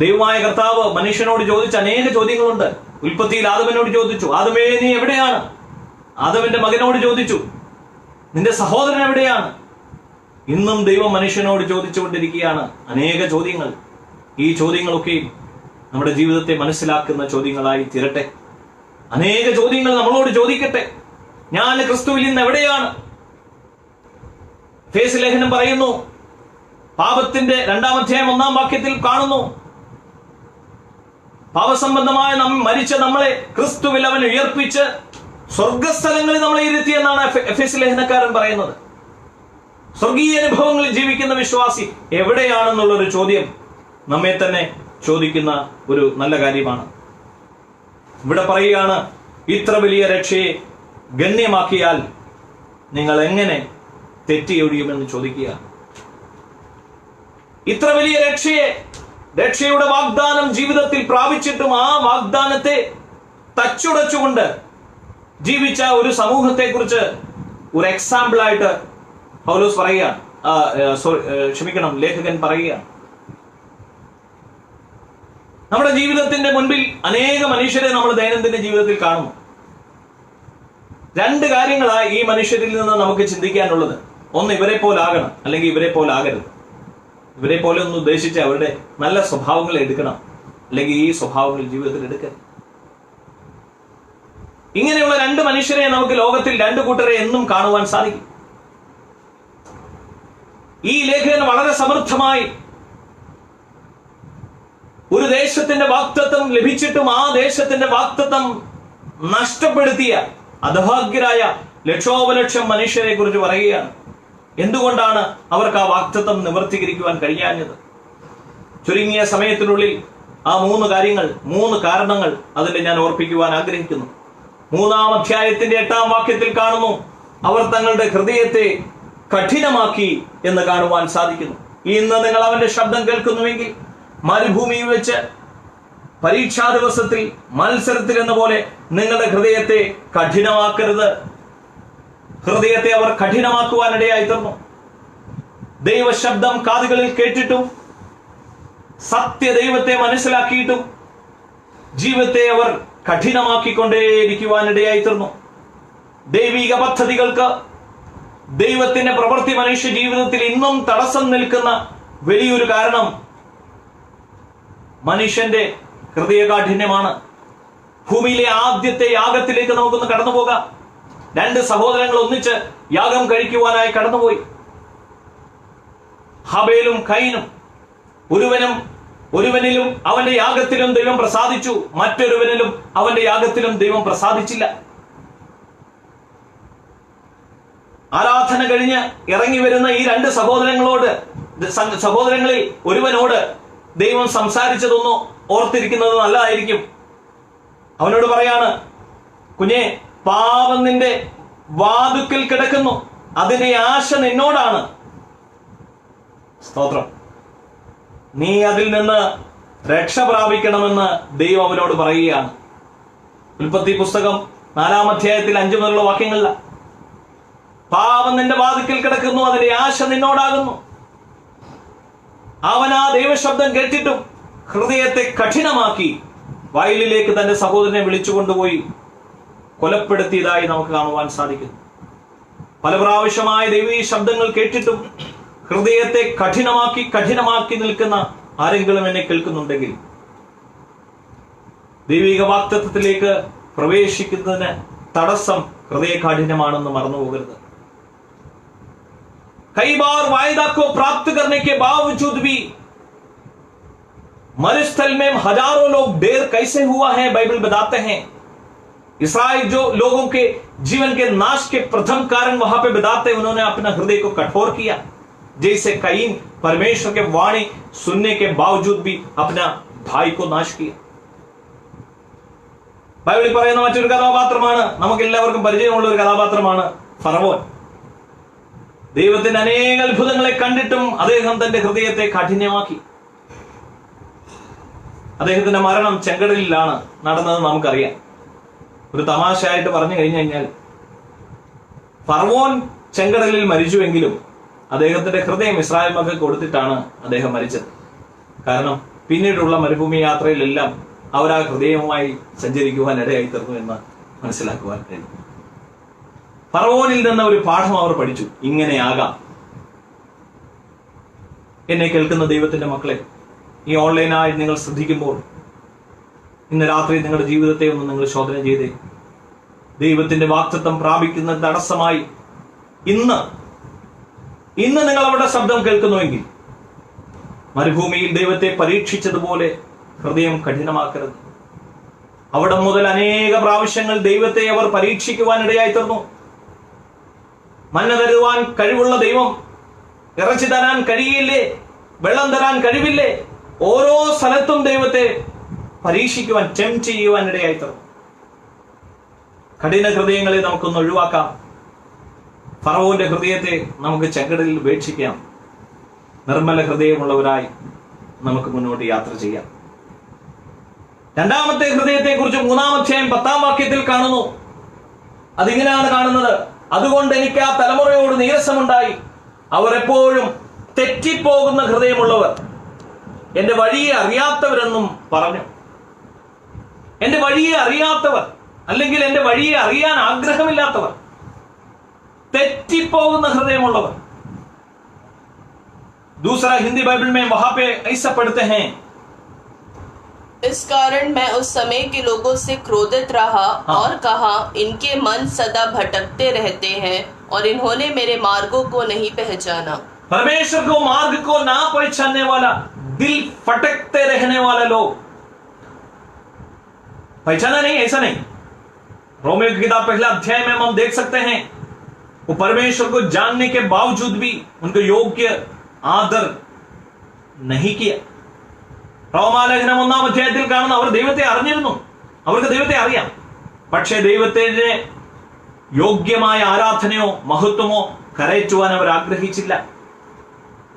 ദൈവമായ കർത്താവ് മനുഷ്യനോട് ചോദിച്ച അനേക ചോദ്യങ്ങളുണ്ട്. ഉൽപ്പത്തിയിൽ ആദമിനോട് ചോദിച്ചു, ആദമേ നീ എവിടെയാണ്? ആദമിന്റെ മകനോട് ചോദിച്ചു, നിന്റെ സഹോദരൻ എവിടെയാണ്? ഇന്നും ദൈവം മനുഷ്യനോട് ചോദിച്ചുകൊണ്ടിരിക്കുകയാണ് അനേക ചോദ്യങ്ങൾ. ഈ ചോദ്യങ്ങളൊക്കെ നമ്മുടെ ജീവിതത്തെ മനസ്സിലാക്കുന്ന ചോദ്യങ്ങളായി തീരട്ടെ. അനേക ചോദ്യങ്ങൾ നമ്മളോട് ചോദിക്കട്ടെ. ഞാൻ ക്രിസ്തുവിൽ നിന്ന് എവിടെയാണ്? എഫേസ്യ ലേഖനം പറയുന്നു, പാപത്തിന്റെ 2-ാം അധ്യായം 1-ാം വാക്യത്തിൽ കാണുന്നു, പാപസംബന്ധമായ മരിച്ച നമ്മളെ ക്രിസ്തുവിൽ അവൻ ഉയർപ്പിച്ച് സ്വർഗസ്ഥലങ്ങളിൽ നമ്മളെ ഇരുത്തി എന്നാണ് എഫേസ്യ ലേഖനക്കാരൻ പറയുന്നത്. സ്വർഗീയ അനുഭവങ്ങളിൽ ജീവിക്കുന്ന വിശ്വാസി എവിടെയാണെന്നുള്ള ഒരു ചോദ്യം നമ്മെ തന്നെ ചോദിക്കുന്ന ഒരു നല്ല കാര്യമാണ്. ഇവിടെ പറയുകയാണ്, ഇത്ര വലിയ രക്ഷയെ ഗണ്യമാക്കിയാൽ നിങ്ങൾ എങ്ങനെ തെറ്റിയൊഴിയുമെന്ന് ചോദിക്കുക. ഇത്ര വലിയ രക്ഷയുടെ വാഗ്ദാനം ജീവിതത്തിൽ പ്രാപിച്ചിട്ടും ആ വാഗ്ദാനത്തെ തച്ചുടച്ചുകൊണ്ട് ജീവിച്ച ഒരു സമൂഹത്തെ കുറിച്ച് ഒരു എക്സാമ്പിൾ ആയിട്ട് പൗലോസ് പറയുകയാണ്, ലേഖകൻ പറയുകയാണ്. നമ്മുടെ ജീവിതത്തിന്റെ മുൻപിൽ അനേക മനുഷ്യരെ നമ്മൾ ദൈനംദിന ജീവിതത്തിൽ കാണുന്നു. 2 കാര്യങ്ങളായി ഈ മനുഷ്യരിൽ നിന്ന് നമുക്ക് ചിന്തിക്കാനുള്ളത്. ഒന്ന്, ഇവരെ പോലാകണം, അല്ലെങ്കിൽ ഇവരെ പോലാകരുത്. ഇവരെ പോലെ ഒന്ന് ഉദ്ദേശിച്ച് അവരുടെ നല്ല സ്വഭാവങ്ങൾ എടുക്കണം, അല്ലെങ്കിൽ ഈ സ്വഭാവങ്ങൾ ജീവിതത്തിൽ എടുക്കരുത്. ഇങ്ങനെയുള്ള 2 മനുഷ്യരെ നമുക്ക് ലോകത്തിൽ 2 കൂട്ടരെ എന്നും കാണുവാൻ സാധിക്കും. ഈ ലേഖകൻ വളരെ സമൃദ്ധമായി ഒരു ദേശത്തിന്റെ വാഗ്ദത്തം ലഭിച്ചിട്ടും ആ ദേശത്തിന്റെ വാഗ്ദത്തം നഷ്ടപ്പെടുത്തിയ അധഭാഗ്യരായ ലക്ഷോപലക്ഷം മനുഷ്യരെ കുറിച്ച് പറയുകയാണ്. എന്തുകൊണ്ടാണ് അവർക്ക് ആ വാഗ്ദത്തം നിവർത്തീകരിക്കുവാൻ കഴിയാഞ്ഞത്? ചുരുങ്ങിയ സമയത്തിനുള്ളിൽ ആ 3 കാരണങ്ങൾ അതിന്റെ ഞാൻ ഓർപ്പിക്കുവാൻ ആഗ്രഹിക്കുന്നു. 3-ാം അധ്യായത്തിന്റെ 8-ാം വാക്യത്തിൽ കാണുന്നു, അവർ തങ്ങളുടെ ഹൃദയത്തെ കഠിനമാക്കി എന്ന് കാണുവാൻ സാധിക്കുന്നു. ഇന്ന് നിങ്ങൾ അവന്റെ ശബ്ദം കേൾക്കുന്നുവെങ്കിൽ മരുഭൂമിയിൽ വെച്ച് പരീക്ഷാ ദിവസത്തിൽ മത്സരത്തിൽ എന്ന പോലെ നിങ്ങളുടെ ഹൃദയത്തെ കഠിനമാക്കരുത്. ഹൃദയത്തെ അവർ കഠിനമാക്കുവാനിടയായി തീർന്നു. ദൈവശബ്ദം കാതുകളിൽ കേട്ടിട്ടും സത്യദൈവത്തെ മനസ്സിലാക്കിയിട്ടും ജീവിതത്തെ അവർ കഠിനമാക്കിക്കൊണ്ടേയിരിക്കുവാനിടയായി തീർന്നു. ദൈവിക പദ്ധതികൾക്ക്, ദൈവത്തിന്റെ പ്രവൃത്തി മനുഷ്യ ജീവിതത്തിൽ ഇന്നും തടസ്സം നിൽക്കുന്ന വലിയൊരു കാരണം മനുഷ്യന്റെ ഹൃദയകാഠിന്യമാണ്. ഭൂമിയിലെ ആദ്യത്തെ യാഗത്തിലേക്ക് നമുക്കൊന്ന് കടന്നു പോകാം. 2 സഹോദരങ്ങൾ ഒന്നിച്ച് യാഗം കഴിക്കുവാനായി കടന്നുപോയി. ഹബേലും കയീനും. ഒരുവനിലും അവന്റെ യാഗത്തിലും ദൈവം പ്രസാദിച്ചു, മറ്റൊരുവനിലും അവന്റെ യാഗത്തിലും ദൈവം പ്രസാദിച്ചില്ല. ആരാധന കഴിഞ്ഞ് ഇറങ്ങി വരുന്ന ഈ 2 സഹോദരങ്ങളിൽ ഒരുവനോട് ദൈവം സംസാരിച്ചതൊന്നും ഓർത്തിരിക്കുന്നത് നല്ലതായിരിക്കും. അവനോട് പറയാണ്, കുഞ്ഞെ, പാപം നിന്റെ വാതുക്കൽ കിടക്കുന്നു, അതിന്റെ ആശ നിന്നോടാണ്. സ്തോത്രം. നീ അതിൽ നിന്ന് രക്ഷ പ്രാപിക്കണമെന്ന് ദൈവം അവനോട് പറയുകയാണ്. ഉൽപ്പത്തി പുസ്തകം 4-ാം അധ്യായത്തിൽ 5 മുതലുള്ള വാക്യങ്ങളില പാപം നിന്റെ വാതിക്കൽ കിടക്കുന്നു, അതിന്റെ ആശ നിന്നോടാകുന്നു. അവൻ ആ ദൈവശബ്ദം കേട്ടിട്ടും ഹൃദയത്തെ കഠിനമാക്കി വയലിലേക്ക് തന്റെ സഹോദരനെ വിളിച്ചുകൊണ്ടുപോയി കൊലപ്പെടുത്തിയതായി നമുക്ക് കാണുവാൻ സാധിക്കുന്നു. പല പ്രാവശ്യമായ ദൈവീ ശബ്ദങ്ങൾ കേട്ടിട്ടും ഹൃദയത്തെ കഠിനമാക്കി നിൽക്കുന്ന ആരെങ്കിലും എന്നെ കേൾക്കുന്നുണ്ടെങ്കിൽ ദൈവിക വാഗ്ദത്തത്തിലേക്ക് പ്രവേശിക്കുന്നതിന് തടസ്സം ഹൃദയകാഠിന്യമാണെന്ന് മറന്നുപോകരുത്. कई बार वायदा को प्राप्त करने के बावजूद भी मरुस्थल में हजारों लोग ढेर कैसे हुआ है, बाइबल बताते हैं. इसराइल जो लोगों के जीवन के नाश के प्रथम कारण वहां पे बताते हैं, उन्होंने अपना हृदय को कठोर किया. जैसे कयीन परमेश्वर के वाणी सुनने के बावजूद भी अपना भाई को नाश किया. ബൈബിളിൽ പറയുന്ന മറ്റൊരു കഥാപാത്രമാണ്, നമുക്ക് എല്ലാവർക്കും പരിചയമുള്ള ഒരു കഥാപാത്രമാണ് ഫറവോൻ. ദൈവത്തിന്റെ അനേക അത്ഭുതങ്ങളെ കണ്ടിട്ടും അദ്ദേഹം തന്റെ ഹൃദയത്തെ കാഠിന്യമാക്കി. അദ്ദേഹത്തിന്റെ മരണം ചെങ്കടലിലാണ് നടന്നത് നമുക്കറിയാം. ഒരു തമാശയായിട്ട് പറഞ്ഞു കഴിഞ്ഞാൽ ഫറവോൻ ചെങ്കടലിൽ മരിച്ചുവെങ്കിലും അദ്ദേഹത്തിന്റെ ഹൃദയം ഇസ്രായേൽ മക്കൾക്ക് കൊടുത്തിട്ടാണ് അദ്ദേഹം മരിച്ചത്. കാരണം പിന്നീടുള്ള മരുഭൂമി യാത്രയിലെല്ലാം അവർ ആ ഹൃദയവുമായി സഞ്ചരിക്കുവാൻ ഇടയായി തീർന്നു എന്ന് മനസ്സിലാക്കുവാൻ കഴിയും. ഫറവോനിൽ നിന്ന് ഒരു പാഠം അവർ പഠിച്ചു. ഇങ്ങനെയാകാം. എന്നെ കേൾക്കുന്ന ദൈവത്തിന്റെ മക്കളെ, ഈ ഓൺലൈനായി നിങ്ങൾ ശ്രദ്ധിക്കുമ്പോൾ ഇന്ന് രാത്രി നിങ്ങളുടെ ജീവിതത്തെ ഒന്ന് നിങ്ങൾ ശോധന ചെയ്തേ. ദൈവത്തിന്റെ വാഗ്ദത്തം പ്രാപിക്കുന്ന തടസ്സമായി ഇന്ന് നിങ്ങൾ അവരുടെ ശബ്ദം കേൾക്കുന്നുവെങ്കിൽ മരുഭൂമിയിൽ ദൈവത്തെ പരീക്ഷിച്ചതുപോലെ ഹൃദയം കഠിനമാക്കരുത്. അവിടെ മുതൽ അനേക പ്രാവശ്യങ്ങൾ ദൈവത്തെ അവർ പരീക്ഷിക്കുവാനിടയായി തീർന്നു. മന്ന തരുവാൻ കഴിവുള്ള ദൈവം ഇറച്ചി തരാൻ കഴിയില്ലേ, വെള്ളം തരാൻ കഴിവില്ലേ, ഓരോ സ്ഥലത്തും ദൈവത്തെ പരീക്ഷിക്കുവാൻ ടെംപ്റ്റ് ചെയ്യുവാൻ ഇടയായി തീർന്നു. കഠിന ഹൃദയങ്ങളെ നമുക്കൊന്ന് ഒഴിവാക്കാം. ഫറവോന്റെ ഹൃദയത്തെ നമുക്ക് ചെങ്കടലിൽ ഉപേക്ഷിക്കാം. നിർമ്മല ഹൃദയമുള്ളവരായി നമുക്ക് മുന്നോട്ട് യാത്ര ചെയ്യാം. 2-ാമത്തെ ഹൃദയത്തെ കുറിച്ച് 3-ാം അധ്യായം 10-ാം വാക്യത്തിൽ കാണുന്നു. അതിങ്ങനെയാണ് കാണുന്നത്: അതുകൊണ്ട് എനിക്ക് ആ തലമുറയോട് നീരസമുണ്ടായി. അവർ എപ്പോഴും തെറ്റിപ്പോകുന്ന ഹൃദയമുള്ളവർ, എന്റെ വഴിയെ അറിയാത്തവരെന്നും പറഞ്ഞു. എന്റെ വഴിയെ അറിയാത്തവർ, അല്ലെങ്കിൽ എന്റെ വഴിയെ അറിയാൻ ആഗ്രഹമില്ലാത്തവർ, തെറ്റിപ്പോകുന്ന ഹൃദയമുള്ളവർ. दूसरा हिंदी बाइबल में वहां पे ऐसा पढ़ते हैं, इस कारण मैं उस समय के लोगों से क्रोधित रहा और कहा, इनके मन सदा भटकते रहते हैं और इन्होंने मेरे मार्गों को नहीं पहचाना. परमेश्वर को मार्ग को ना पहचानने वाला, दिल फटकते रहने वाले लोग, पहचाना नहीं, ऐसा नहीं. रोमियो की किताब 1 अध्याय में हम देख सकते हैं, वो परमेश्वर को जानने के बावजूद भी उनको योग्य ആദർ നഹിക്കിയ. റോമാലേഖനം 1-ാം അധ്യായത്തിൽ കാണുന്ന അവർ ദൈവത്തെ അറിഞ്ഞിരുന്നു, അവർക്ക് ദൈവത്തെ അറിയാം. പക്ഷേ ദൈവത്തിന് യോഗ്യമായ ആരാധനയോ മഹത്വമോ കരയറ്റുവാൻ അവർ ആഗ്രഹിച്ചില്ല.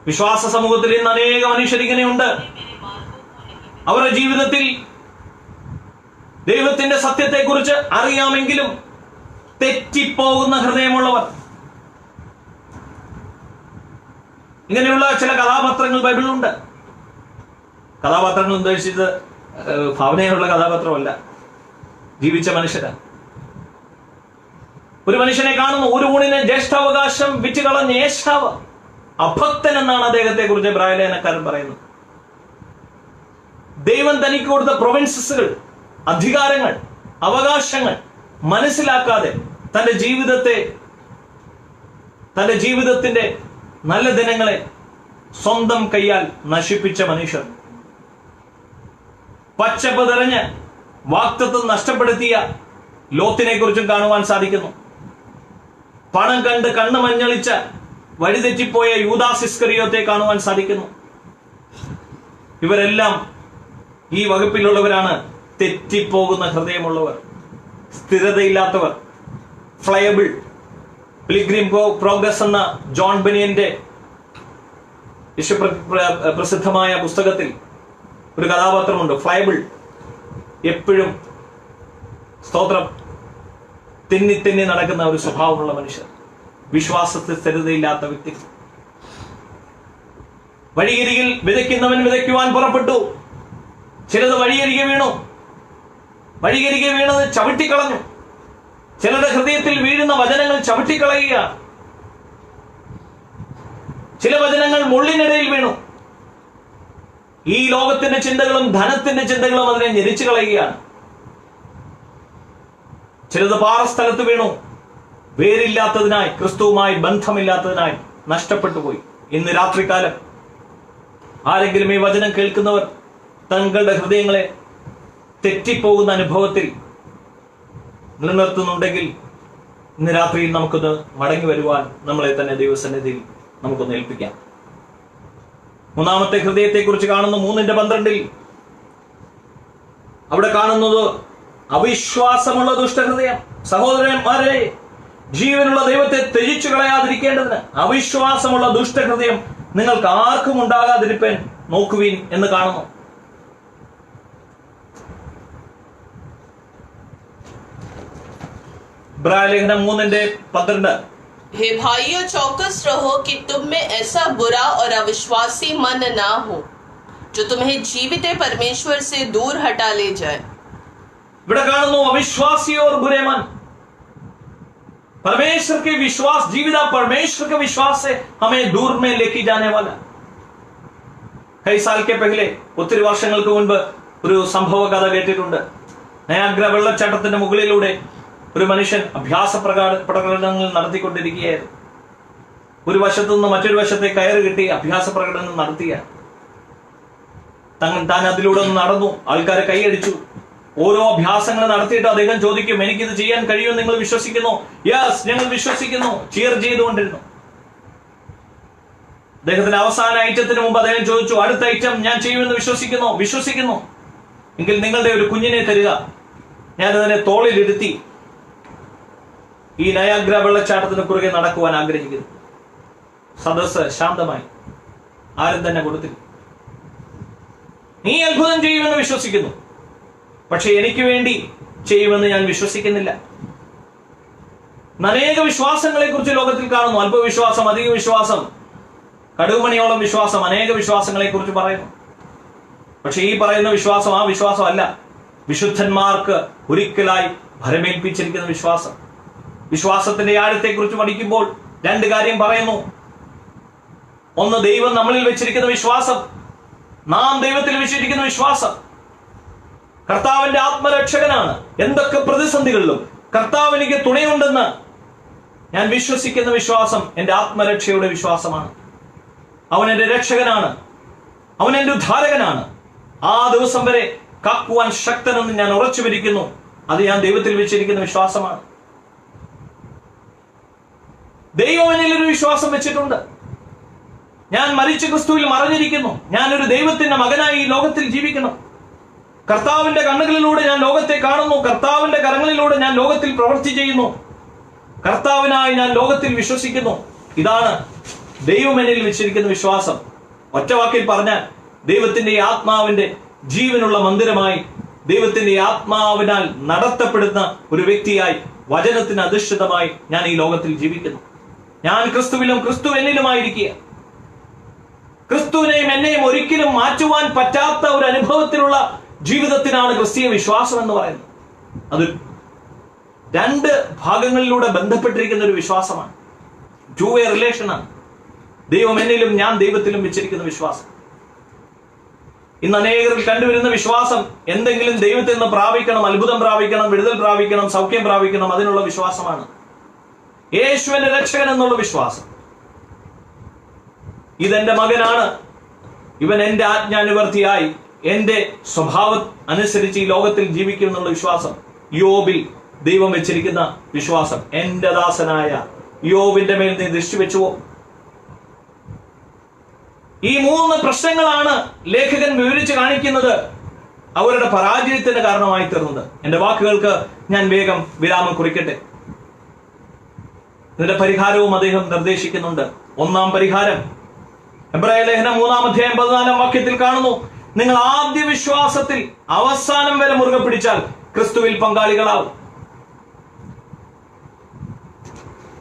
വിശ്വാസ സമൂഹത്തിൽ ഇന്ന് അനേക മനുഷ്യർ ഇങ്ങനെയുണ്ട്. അവരുടെ ജീവിതത്തിൽ ദൈവത്തിന്റെ സത്യത്തെക്കുറിച്ച് അറിയാമെങ്കിലും തെറ്റിപ്പോകുന്ന ഹൃദയമുള്ളവർ. ഇങ്ങനെയുള്ള ചില കഥാപാത്രങ്ങൾ ബൈബിളിലുണ്ട്. കഥാപാത്രങ്ങൾ ഉദ്ദേശിച്ചത് ഭാവനയിലുള്ള കഥാപാത്രമല്ല, ജീവിച്ച മനുഷ്യരാണ്. ഒരു മനുഷ്യനെ കാണുന്നു, ഒരു ഊണിന് ജ്യേഷ്ഠാവകാശം വിറ്റുകളഞ്ഞ ഏശാവ് അഭക്തൻ എന്നാണ് അദ്ദേഹത്തെ കുറിച്ച് എബ്രായലേഖനക്കാരൻ പറയുന്നത്. ദൈവം തനിക്ക് കൊടുത്ത പ്രൊവിൻസസുകൾ, അധികാരങ്ങൾ, അവകാശങ്ങൾ മനസ്സിലാക്കാതെ തന്റെ ജീവിതത്തിന്റെ നല്ല ദിനങ്ങളെ സ്വന്തം കൈയാൽ നശിപ്പിച്ച മനുഷ്യർ, പച്ചപ്പ് തെരഞ്ഞ് വാക്തത്വം നഷ്ടപ്പെടുത്തിയ ലോത്തിനെ കുറിച്ചും കാണുവാൻ സാധിക്കുന്നു. പണം കണ്ട് കണ്ണ് മഞ്ഞളിച്ച വഴിതെറ്റിപ്പോയ യൂദാസ് ഇസ്കറിയോത്തെ കാണുവാൻ സാധിക്കുന്നു. ഇവരെല്ലാം ഈ വകുപ്പിലുള്ളവരാണ്. തെറ്റിപ്പോകുന്ന ഹൃദയമുള്ളവർ, സ്ഥിരതയില്ലാത്തവർ, ഫ്ലയബിൾ. പിൽഗ്രിം പ്രോഗ്രസ് എന്ന ജോൺ ബനിയന്റെ പ്രസിദ്ധമായ പുസ്തകത്തിൽ ഒരു കഥാപാത്രമുണ്ട്, ഫ്ലയബിൾ. എപ്പോഴും സ്തോത്രം തിന്നി നടക്കുന്ന ഒരു സ്വഭാവമുള്ള മനുഷ്യർ, വിശ്വാസത്തിൽ സ്ഥിരതയില്ലാത്ത വ്യക്തി. വഴിയരികിൽ വിതയ്ക്കുന്നവൻ വിതയ്ക്കുവാൻ പുറപ്പെട്ടു. ചിലത് വഴിയരികെ വീണു, വഴിയരികെ വീണത് ചവിട്ടിക്കളഞ്ഞു. ചിലരുടെ ഹൃദയത്തിൽ വീഴുന്ന വചനങ്ങൾ ചവിട്ടിക്കളയുക. ചില വചനങ്ങൾ മുള്ളിനിടയിൽ വീണു. ഈ ലോകത്തിന്റെ ചിന്തകളും ധനത്തിന്റെ ചിന്തകളും അതിനെ ഞെരിച്ചു കളയുകയാണ്. ചിലത് പാറസ്ഥലത്ത് വീണു, വേരില്ലാത്തതിനായി, ക്രിസ്തുവുമായി ബന്ധമില്ലാത്തതിനായി നഷ്ടപ്പെട്ടു പോയി. ഇന്ന് രാത്രികാലം ആരെങ്കിലും ഈ വചനം കേൾക്കുന്നവർ തങ്ങളുടെ ഹൃദയങ്ങളെ തെറ്റിപ്പോകുന്ന അനുഭവത്തിൽ നിലനിർത്തുന്നുണ്ടെങ്കിൽ ഇന്ന് രാത്രിയിൽ നമുക്കൊന്ന് മടങ്ങി വരുവാൻ നമ്മളെ തന്നെ ദൈവസന്നിധിയിൽ നമുക്കൊന്ന് ഏൽപ്പിക്കാം. മൂന്നാമത്തെ ഹൃദയത്തെ കുറിച്ച് കാണുന്നു 3:12. അവിടെ കാണുന്നത് അവിശ്വാസമുള്ള ദുഷ്ടഹൃദയം. സഹോദരന്മാരെ, ജീവനുള്ള ദൈവത്തെ ത്യജിച്ചു കളയാതിരിക്കേണ്ടതിന് അവിശ്വാസമുള്ള ദുഷ്ടഹൃദയം നിങ്ങൾക്ക് ആർക്കും ഉണ്ടാകാതിരിപ്പൻ നോക്കുവീൻ എന്ന് കാണുന്നു. ഇബ്രായലേഖനം 3:12. हे भाइयों, चौकस रहो कि तुम में ऐसा बुरा और अविश्वासी मन ना हो जो तुम्हें जीवित परमेश्वर से दूर हटा ले जाए. ഇവിടെ കാണുന്നു अविश्वासी और बुरे मन. परमेश्वर के विश्वास, जीवित परमेश्वर के विश्वास से हमें दूर में लेके जाने वाला. कई साल के पहले, ഒത്തിരി വർഷങ്ങൾക്ക് മുൻപ് ഒരു സംഭവ കഥ കേട്ടിട്ടുണ്ട്. നയാഗ്ര വെള്ളച്ചാട്ടത്തിന്റെ മുകളിലൂടെ ഒരു മനുഷ്യൻ അഭ്യാസ പ്രകടനങ്ങൾ നടത്തിക്കൊണ്ടിരിക്കുകയായിരുന്നു. ഒരു വശത്തു നിന്ന് മറ്റൊരു വശത്തെ കയറ് കെട്ടി അഭ്യാസ പ്രകടനം നടത്തിയ താൻ അതിലൂടെ ഒന്ന് നടന്നു. ആൾക്കാരെ കൈയടിച്ചു. ഓരോ അഭ്യാസങ്ങൾ നടത്തിയിട്ട് അദ്ദേഹം ചോദിക്കും, എനിക്കിത് ചെയ്യാൻ കഴിയുമെന്ന് നിങ്ങൾ വിശ്വസിക്കുന്നു? യെസ്, ഞങ്ങൾ വിശ്വസിക്കുന്നു. ചിയർ ചെയ്തുകൊണ്ടിരുന്നു. അദ്ദേഹത്തിന്റെ അവസാന ഐറ്റത്തിന് മുമ്പ് അദ്ദേഹം ചോദിച്ചു, അടുത്ത ഐറ്റം ഞാൻ ചെയ്യുമെന്ന് വിശ്വസിക്കുന്നു എങ്കിൽ നിങ്ങളുടെ ഒരു കുഞ്ഞിനെ തരിക, ഞാനതിനെ തോളിലിരുത്തി ഈ നയാഗ്ര വെള്ളച്ചാട്ടത്തിന് കുറുകെ നടക്കുവാൻ ആഗ്രഹിക്കുന്നു. സദസ്സ് ശാന്തമായി, ആരും തന്നെ കൊടുത്തില്ല. നീ അത്ഭുതം ചെയ്യുമെന്ന് വിശ്വസിക്കുന്നു, പക്ഷെ എനിക്ക് വേണ്ടി ചെയ്യുമെന്ന് ഞാൻ വിശ്വസിക്കുന്നില്ല. അനേക വിശ്വാസങ്ങളെ കുറിച്ച് ലോകത്തിൽ കാണുന്നു. അല്പവിശ്വാസം, അധിക വിശ്വാസം, കടുകുമണിയോളം വിശ്വാസം, അനേക വിശ്വാസങ്ങളെ കുറിച്ച് പറയുന്നു. പക്ഷെ ഈ പറയുന്ന വിശ്വാസം ആ വിശ്വാസമല്ല. വിശുദ്ധന്മാർക്ക് ഒരിക്കലായി ഭരമേൽപ്പിച്ചിരിക്കുന്ന വിശ്വാസം. വിശ്വാസത്തിന്റെ ആഴത്തെ കുറിച്ച് പഠിക്കുമ്പോൾ 2 കാര്യം പറയുന്നു. ഒന്ന്, ദൈവം നമ്മളിൽ വെച്ചിരിക്കുന്ന വിശ്വാസം, നാം ദൈവത്തിൽ വെച്ചിരിക്കുന്ന വിശ്വാസം. കർത്താവിന്റെ ആത്മരക്ഷകനാണ്. എന്തൊക്കെ പ്രതിസന്ധികളിലും കർത്താവ് എനിക്ക് തുണയുണ്ടെന്ന് ഞാൻ വിശ്വസിക്കുന്ന വിശ്വാസം എന്റെ ആത്മരക്ഷയുടെ വിശ്വാസമാണ്. അവൻ എന്റെ രക്ഷകനാണ്, അവൻ എന്റെ ഉദ്ധാരകനാണ്. ആ ദിവസം വരെ കാക്കുവാൻ ശക്തനെന്ന് ഞാൻ ഉറച്ചുമിരിക്കുന്നു. അത് ഞാൻ ദൈവത്തിൽ വെച്ചിരിക്കുന്ന വിശ്വാസമാണ്. ദൈവം എന്നിൽ ഒരു വിശ്വാസം വെച്ചിട്ടുണ്ട്. ഞാൻ മരിച്ച ക്രിസ്തുവിൽ മറഞ്ഞിരിക്കുന്നു. ഞാനൊരു ദൈവത്തിന്റെ മകനായി ഈ ലോകത്തിൽ ജീവിക്കണം. കർത്താവിന്റെ കണ്ണുകളിലൂടെ ഞാൻ ലോകത്തെ കാണുന്നു. കർത്താവിന്റെ കരങ്ങളിലൂടെ ഞാൻ ലോകത്തിൽ പ്രവൃത്തി ചെയ്യുന്നു. കർത്താവിനായി ഞാൻ ലോകത്തിൽ വിശ്വസിക്കുന്നു. ഇതാണ് ദൈവം എന്നിൽ വെച്ചിരിക്കുന്ന വിശ്വാസം. ഒറ്റ വാക്കിൽ പറഞ്ഞാൽ, ദൈവത്തിന്റെ ആത്മാവിന്റെ ജീവനുള്ള മന്ദിരമായി, ദൈവത്തിന്റെ ആത്മാവിനാൽ നടത്തപ്പെടുന്ന ഒരു വ്യക്തിയായി, വചനത്തിന് അധിഷ്ഠിതമായി ഞാൻ ഈ ലോകത്തിൽ ജീവിക്കുന്നു. ഞാൻ ക്രിസ്തുവിലും ക്രിസ്തു എന്നിലുമായിരിക്കുക. ക്രിസ്തുവിനെയും എന്നെയും ഒരിക്കലും മാറ്റുവാൻ പറ്റാത്ത ഒരു അനുഭവത്തിലുള്ള ജീവിതത്തിനാണ് ക്രിസ്തീയ വിശ്വാസം എന്ന് പറയുന്നത്. അത് രണ്ട് ഭാഗങ്ങളിലൂടെ ബന്ധപ്പെട്ടിരിക്കുന്ന ഒരു വിശ്വാസമാണ്. ടു വേ റിലേഷനാണ്. ദൈവം എന്നിലും ഞാൻ ദൈവത്തിലും വെച്ചിരിക്കുന്ന വിശ്വാസം. ഇന്ന് അനേകരിൽ കണ്ടുവരുന്ന വിശ്വാസം എന്തെങ്കിലും ദൈവത്തിൽ നിന്ന് പ്രാപിക്കണം, അത്ഭുതം പ്രാപിക്കണം, വിടുതൽ പ്രാപിക്കണം, സൗഖ്യം പ്രാപിക്കണം, അതിനുള്ള വിശ്വാസമാണ്. യേശുവിന്റെ രക്ഷകൻ എന്നുള്ള വിശ്വാസം. ഇതെന്റെ മകനാണ്, ഇവൻ എന്റെ ആജ്ഞാനുവർത്തിയായി എന്റെ സ്വഭാവം അനുസരിച്ച് ഈ ലോകത്തിൽ ജീവിക്കും എന്നുള്ള വിശ്വാസം. യോബിൽ ദൈവം വെച്ചിരിക്കുന്ന വിശ്വാസം. എന്റെ ദാസനായ യോബിന്റെ മേൽ നീ ദൃഷ്ടി വെച്ചുവോ? ഈ മൂന്ന് പ്രശ്നങ്ങളാണ് ലേഖകൻ വിവരിച്ച് കാണിക്കുന്നത് അവരുടെ പരാജയത്തിന് കാരണമായി തീർന്നത്. എന്റെ വാക്കുകൾക്ക് ഞാൻ വേഗം വിരാമം കുറിക്കട്ടെ. ഇതിന്റെ പരിഹാരവും അദ്ദേഹം നിർദ്ദേശിക്കുന്നുണ്ട്. ഒന്നാം പരിഹാരം എബ്രായ ലേഖനം 3-ാം അധ്യായം 14-ാം വാക്യത്തിൽ കാണുന്നു. നിങ്ങൾ ആദ്യ വിശ്വാസത്തിൽ അവസാനം വരെ മുറുകെ പിടിച്ചാൽ ക്രിസ്തുവിൽ പങ്കാളികളാവും.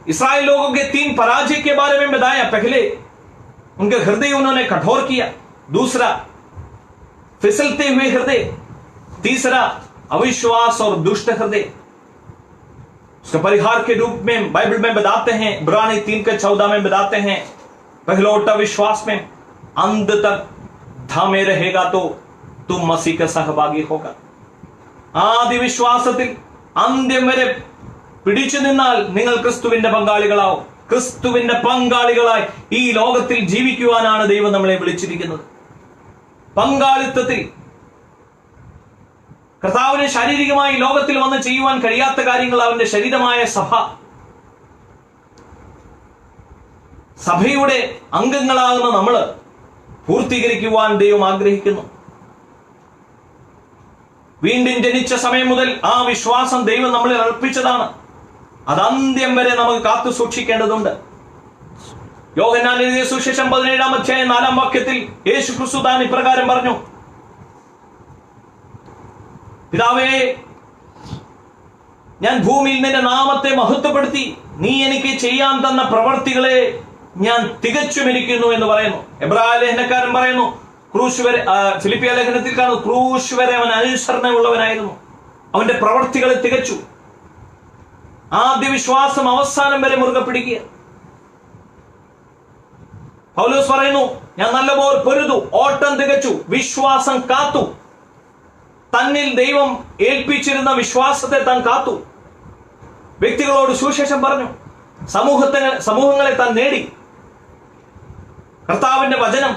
इस्राएल लोगों के 3 पराजय के बारे में बताया. पहले उनके हृदय उन्होंने कठोर किया, दूसरा फिसलते हुए हृदय, तीसरा अविश्वास और दुष्ट हृदय. उसका परिहार के रूप में बाइबल में बताते हैं, इब्रानी 3:14 में बताते हैं, पहलौटा विश्वास में अंत तक थामे रहेगा तो तुम मसीह का सहभागी होगा. ആദ്യ വിശ്വാസത്തിൽ അന്ത്യം വരെ പിടിച്ചു നിന്നാൽ നിങ്ങൾ ക്രിസ്തുവിന്റെ പങ്കാളികളാവും. ക്രിസ്തുവിന്റെ പങ്കാളികളായി ഈ ലോകത്തിൽ ജീവിക്കുവാനാണ് ദൈവം നമ്മളെ വിളിച്ചിരിക്കുന്നത്. പങ്കാളിത്തത്തിൽ കർത്താവിന് ശാരീരികമായി ലോകത്തിൽ വന്ന് ചെയ്യുവാൻ കഴിയാത്ത കാര്യങ്ങൾ അവന്റെ ശരീരമായ സഭയുടെ അംഗങ്ങളാകുന്ന നമ്മൾ പൂർത്തീകരിക്കുവാൻ ദൈവം ആഗ്രഹിക്കുന്നു. വീണ്ടും ജനിച്ച സമയം മുതൽ ആ വിശ്വാസം ദൈവം നമ്മളിൽ അർപ്പിച്ചതാണ്. അത് അന്ത്യം വരെ നമുക്ക് കാത്തു സൂക്ഷിക്കേണ്ടതുണ്ട്. യോഹന്നാൻ എഴുതിയ സുവിശേഷം 17-ാം അധ്യായം 4-ാം വാക്യത്തിൽ യേശു ക്രിസ്തു താൻ ഇപ്രകാരം പറഞ്ഞു, പിതാവേ, ഞാൻ ഭൂമിയിൽ നിന്റെ നാമത്തെ മഹത്വപ്പെടുത്തി നീ എനിക്ക് ചെയ്യാൻ തന്ന പ്രവർത്തികളെ ഞാൻ തികച്ചുമിരിക്കുന്നു എന്ന് പറയുന്നു. എബ്രായ ലേഖനക്കാരൻ പറയുന്നു, ക്രൂശ് വരെ, ഫിലിപ്പിയ ലേഖനത്തിൽ കാണുന്നു, ക്രൂശ് വരെ അവൻ അനുസരണമുള്ളവനായിരുന്നു, അവന്റെ പ്രവർത്തികളെ തികച്ചു. ആദ്യ വിശ്വാസം അവസാനം വരെ മുറുകെ പിടിക്കുക. പൗലോസ് പറയുന്നു, ഞാൻ നല്ലപോലെ പൊരുതു, ഓട്ടം തികച്ചു, വിശ്വാസം കാത്തു. തന്നിൽ ദൈവം ഏൽപ്പിച്ചിരുന്ന വിശ്വാസത്തെ താൻ കാത്തു. വ്യക്തികളോട് സുവിശേഷം പറഞ്ഞു, സമൂഹങ്ങളെ താൻ നേടി. കർത്താവിന്റെ വചനം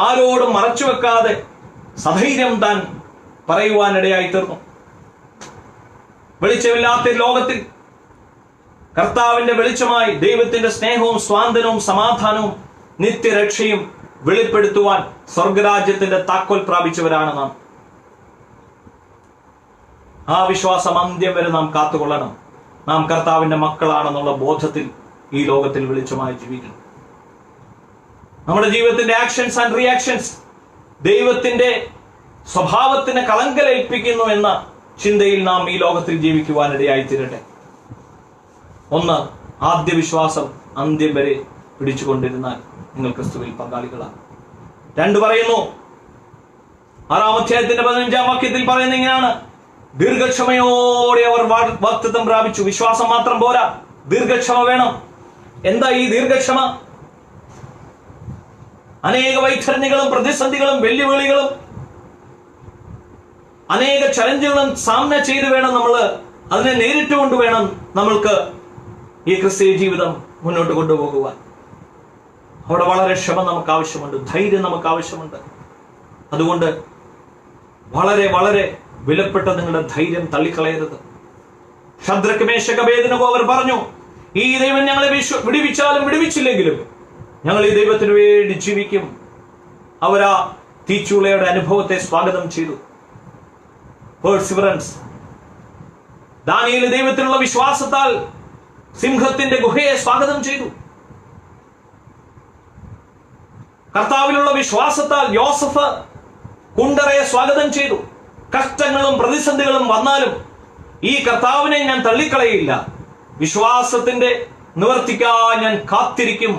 ആരോടും മറച്ചുവെക്കാതെ സധൈര്യം താൻ പറയുവാനിടയായി തീർന്നു. വെളിച്ചമില്ലാത്ത ലോകത്തിൽ കർത്താവിന്റെ വെളിച്ചമായി ദൈവത്തിന്റെ സ്നേഹവും സ്വാതന്ത്ര്യവും സമാധാനവും നിത്യരക്ഷയും വെളിപ്പെടുത്തുവാൻ സ്വർഗരാജ്യത്തിന്റെ താക്കോൽ പ്രാപിച്ചവരാണ് നാം. ആ വിശ്വാസം അന്ത്യം വരെ നാം കാത്തുകൊള്ളണം. നാം കർത്താവിന്റെ മക്കളാണെന്നുള്ള ബോധത്തിൽ ഈ ലോകത്തിൽ വെളിച്ചമായി ജീവിക്കണം. നമ്മുടെ ജീവിതത്തിന്റെ ആക്ഷൻസ് ആൻഡ് റിയാക്ഷൻസ് ദൈവത്തിന്റെ സ്വഭാവത്തിന് കളങ്കലേൽപ്പിക്കുന്നു എന്ന ചിന്തയിൽ നാം ഈ ലോകത്തിൽ ജീവിക്കുവാനിടയായി തീരട്ടെ. ഒന്ന്, ആദ്യ വിശ്വാസം അന്ത്യം വരെ പിടിച്ചുകൊണ്ടിരുന്നാൽ നിങ്ങൾ ക്രിസ്തുവിൽ പങ്കാളികളാണ്. 2 പറയുന്നു, 6-ാം അധ്യായത്തിന്റെ 15-ാം വാക്യത്തിൽ പറയുന്ന ഇങ്ങനെയാണ്, ദീർഘക്ഷമയോടെ അവർ വാഗ്ദത്തം പ്രാപിച്ചു. വിശ്വാസം മാത്രം പോരാ, ദീർഘക്ഷമ വേണം. എന്താ ഈ ദീർഘക്ഷമ? അനേക വൈതരണികളും പ്രതിസന്ധികളും വെല്ലുവിളികളും അനേക ചലഞ്ചുകളും സാമന ചെയ്ത് വേണം നമ്മൾ അതിനെ നേരിട്ടുകൊണ്ട് വേണം നമ്മൾക്ക് ഈ ക്രിസ്തീയ ജീവിതം മുന്നോട്ട് കൊണ്ടുപോകുവാൻ. അവിടെ വളരെ ക്ഷമ നമുക്ക് ആവശ്യമുണ്ട്, ധൈര്യം നമുക്ക് ആവശ്യമുണ്ട്. അതുകൊണ്ട് വളരെ വളരെ വിലപ്പെട്ട നിങ്ങളുടെ ധൈര്യം തള്ളിക്കളയരുത്. ശദ്രക്ക്, മേശക്ക്, അബേദ്നെഗോ അവർ പറഞ്ഞു, ഈ ദൈവം ഞങ്ങളെ വിടുവിച്ചാലും വിടുവിച്ചില്ലെങ്കിലും ഞങ്ങൾ ഈ ദൈവത്തിന് വേണ്ടി ജീവിക്കും. അവരാ തീച്ചൂളയുടെ അനുഭവത്തെ സ്വാഗതം ചെയ്തു. പെർസിവറൻസ്. ദാനിയേൽ ദൈവത്തിലുള്ള വിശ്വാസത്താൽ സിംഹത്തിന്റെ ഗുഹയെ സ്വാഗതം ചെയ്തു. കർത്താവിലുള്ള വിശ്വാസത്താൽ യോസഫ് കുണ്ടറയെ സ്വാഗതം ചെയ്തു. കഷ്ടങ്ങളും പ്രതിസന്ധികളും വന്നാലും ഈ കർത്താവിനെ ഞാൻ തള്ളിക്കളയില്ല, വിശ്വാസത്തിന്റെ നിവർത്തിക്കാൻ ഞാൻ കാത്തിരിക്കും.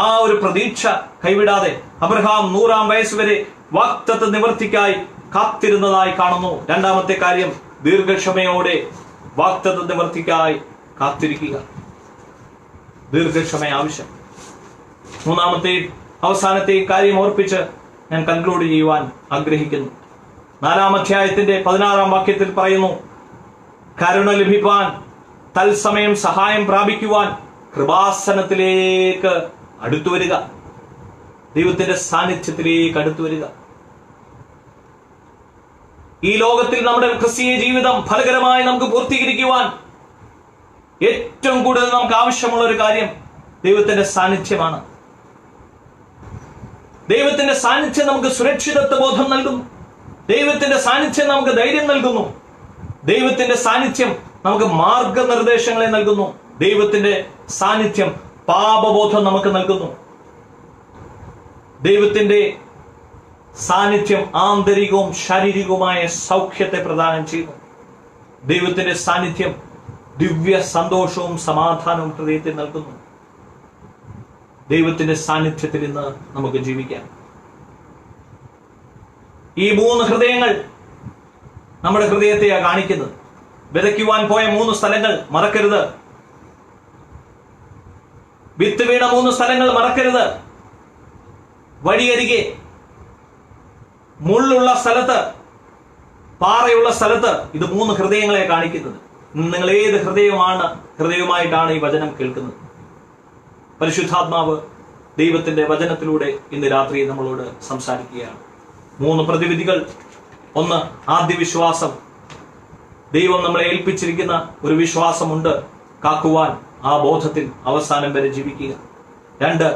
ആ ഒരു പ്രതീക്ഷ കൈവിടാതെ അബ്രഹാം 100-ാം വയസ്സ് വരെ വാഗ്ദത്ത നിവർത്തിക്കായി കാത്തിരുന്നതായി കാണുന്നു. രണ്ടാമത്തെ കാര്യം, ദീർഘക്ഷമയോടെ വാഗ്ദത്ത നിവർത്തിക്കായി കാത്തിരിക്കുക. ദീർഘക്ഷമ ആവശ്യം. മൂന്നാമത്തെയും അവസാനത്തെയും കാര്യം ഓർപ്പിച്ച് ഞാൻ കൺക്ലൂഡ് ചെയ്യുവാൻ ആഗ്രഹിക്കുന്നു. 4-ാം അധ്യായത്തിന്റെ 16-ാം വാക്യത്തിൽ പറയുന്നു, കരുണ ലഭിപ്പാൻ, തത്സമയം സഹായം പ്രാപിക്കുവാൻ കൃപാസനത്തിലേക്ക് അടുത്തു വരിക. ദൈവത്തിന്റെ സാന്നിധ്യത്തിലേക്ക് അടുത്തു വരിക. ഈ ലോകത്തിൽ നമ്മുടെ ക്രിസ്തീയ ജീവിതം ഫലകരമായി നമുക്ക് പൂർത്തീകരിക്കുവാൻ ഏറ്റവും കൂടുതൽ നമുക്ക് ആവശ്യമുള്ള ഒരു കാര്യം ദൈവത്തിന്റെ സാന്നിധ്യമാണ്. ദൈവത്തിന്റെ സാന്നിധ്യം നമുക്ക് സുരക്ഷിതത്വ ബോധം നൽകുന്നു. ദൈവത്തിന്റെ സാന്നിധ്യം നമുക്ക് ധൈര്യം നൽകുന്നു. ദൈവത്തിന്റെ സാന്നിധ്യം നമുക്ക് മാർഗനിർദ്ദേശങ്ങളെ നൽകുന്നു. ദൈവത്തിന്റെ സാന്നിധ്യം പാപബോധം നമുക്ക് നൽകുന്നു. ദൈവത്തിന്റെ സാന്നിധ്യം ആന്തരികവും ശാരീരികവുമായ സൗഖ്യത്തെ പ്രദാനം ചെയ്യുന്നു. ദൈവത്തിന്റെ സാന്നിധ്യം ദിവ്യ സന്തോഷവും സമാധാനവും ഹൃദയത്തിൽ നൽകുന്നു. ദൈവത്തിന്റെ സാന്നിധ്യത്തിൽ ഇന്ന് നമുക്ക് ജീവിക്കാം. ഈ 3 ഹൃദയങ്ങൾ നമ്മുടെ ഹൃദയത്തെയാണ് കാണിക്കുന്നത്. വിതയ്ക്കുവാൻ പോയ 3 സ്ഥലങ്ങൾ മറക്കരുത്. വിത്ത് വീണ 3 സ്ഥലങ്ങൾ മറക്കരുത്. വഴിയരികെ, മുള്ളുള്ള സ്ഥലത്ത്, പാറയുള്ള സ്ഥലത്ത്, ഇത് 3 ഹൃദയങ്ങളെ കാണിക്കുന്നത്. നിങ്ങൾ ഏത് ഹൃദയവുമായിട്ടാണ് ഈ വചനം കേൾക്കുന്നത്? പരിശുദ്ധാത്മാവ് ദൈവത്തിന്റെ വചനത്തിലൂടെ ഇന്ന് രാത്രി നമ്മളോട് സംസാരിക്കുകയാണ്. 3 പ്രതിവിധികൾ. 1, ആദ്യ വിശ്വാസം. ദൈവം നമ്മളെ ഏൽപ്പിച്ചിരിക്കുന്ന ഒരു വിശ്വാസമുണ്ട്, കാക്കുവാൻ ആ ബോധത്തിൽ അവസാനം വരെ ജീവിക്കുക. 2,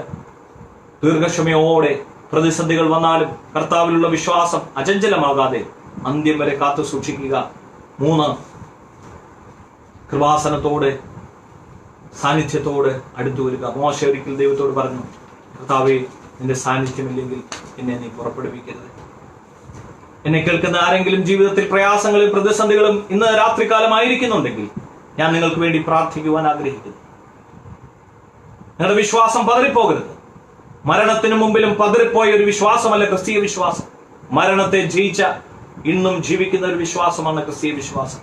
ദീർഘക്ഷമയോടെ പ്രതിസന്ധികൾ വന്നാലും കർത്താവിലുള്ള വിശ്വാസം അചഞ്ചലമാകാതെ അന്ത്യം വരെ കാത്തു സൂക്ഷിക്കുക. 3, കൃപാസനത്തോടെ സാന്നിധ്യത്തോട് അടുത്തു വരിക. മോശ ഒരിക്കൽ ദൈവത്തോട് പറഞ്ഞു, കർത്താവേ, നിന്റെ സാന്നിധ്യമില്ലെങ്കിൽ എന്നെ നീ പുറപ്പെടുവിക്കരുത്. എന്നെ കേൾക്കുന്ന ആരെങ്കിലും ജീവിതത്തിൽ പ്രയാസങ്ങളും പ്രതിസന്ധികളും ഇന്ന് രാത്രികാലമായിരിക്കുന്നുണ്ടെങ്കിൽ ഞാൻ നിങ്ങൾക്ക് വേണ്ടി പ്രാർത്ഥിക്കുവാൻ ആഗ്രഹിക്കുന്നു. നിങ്ങളുടെ വിശ്വാസം പതറിപ്പോകരുത്. മരണത്തിന് മുമ്പിലും പതറിപ്പോയ ഒരു വിശ്വാസമല്ല ക്രിസ്തീയ വിശ്വാസം. മരണത്തെ ജയിച്ച ഇന്നും ജീവിക്കുന്ന ഒരു വിശ്വാസമാണ് ക്രിസ്തീയ വിശ്വാസം.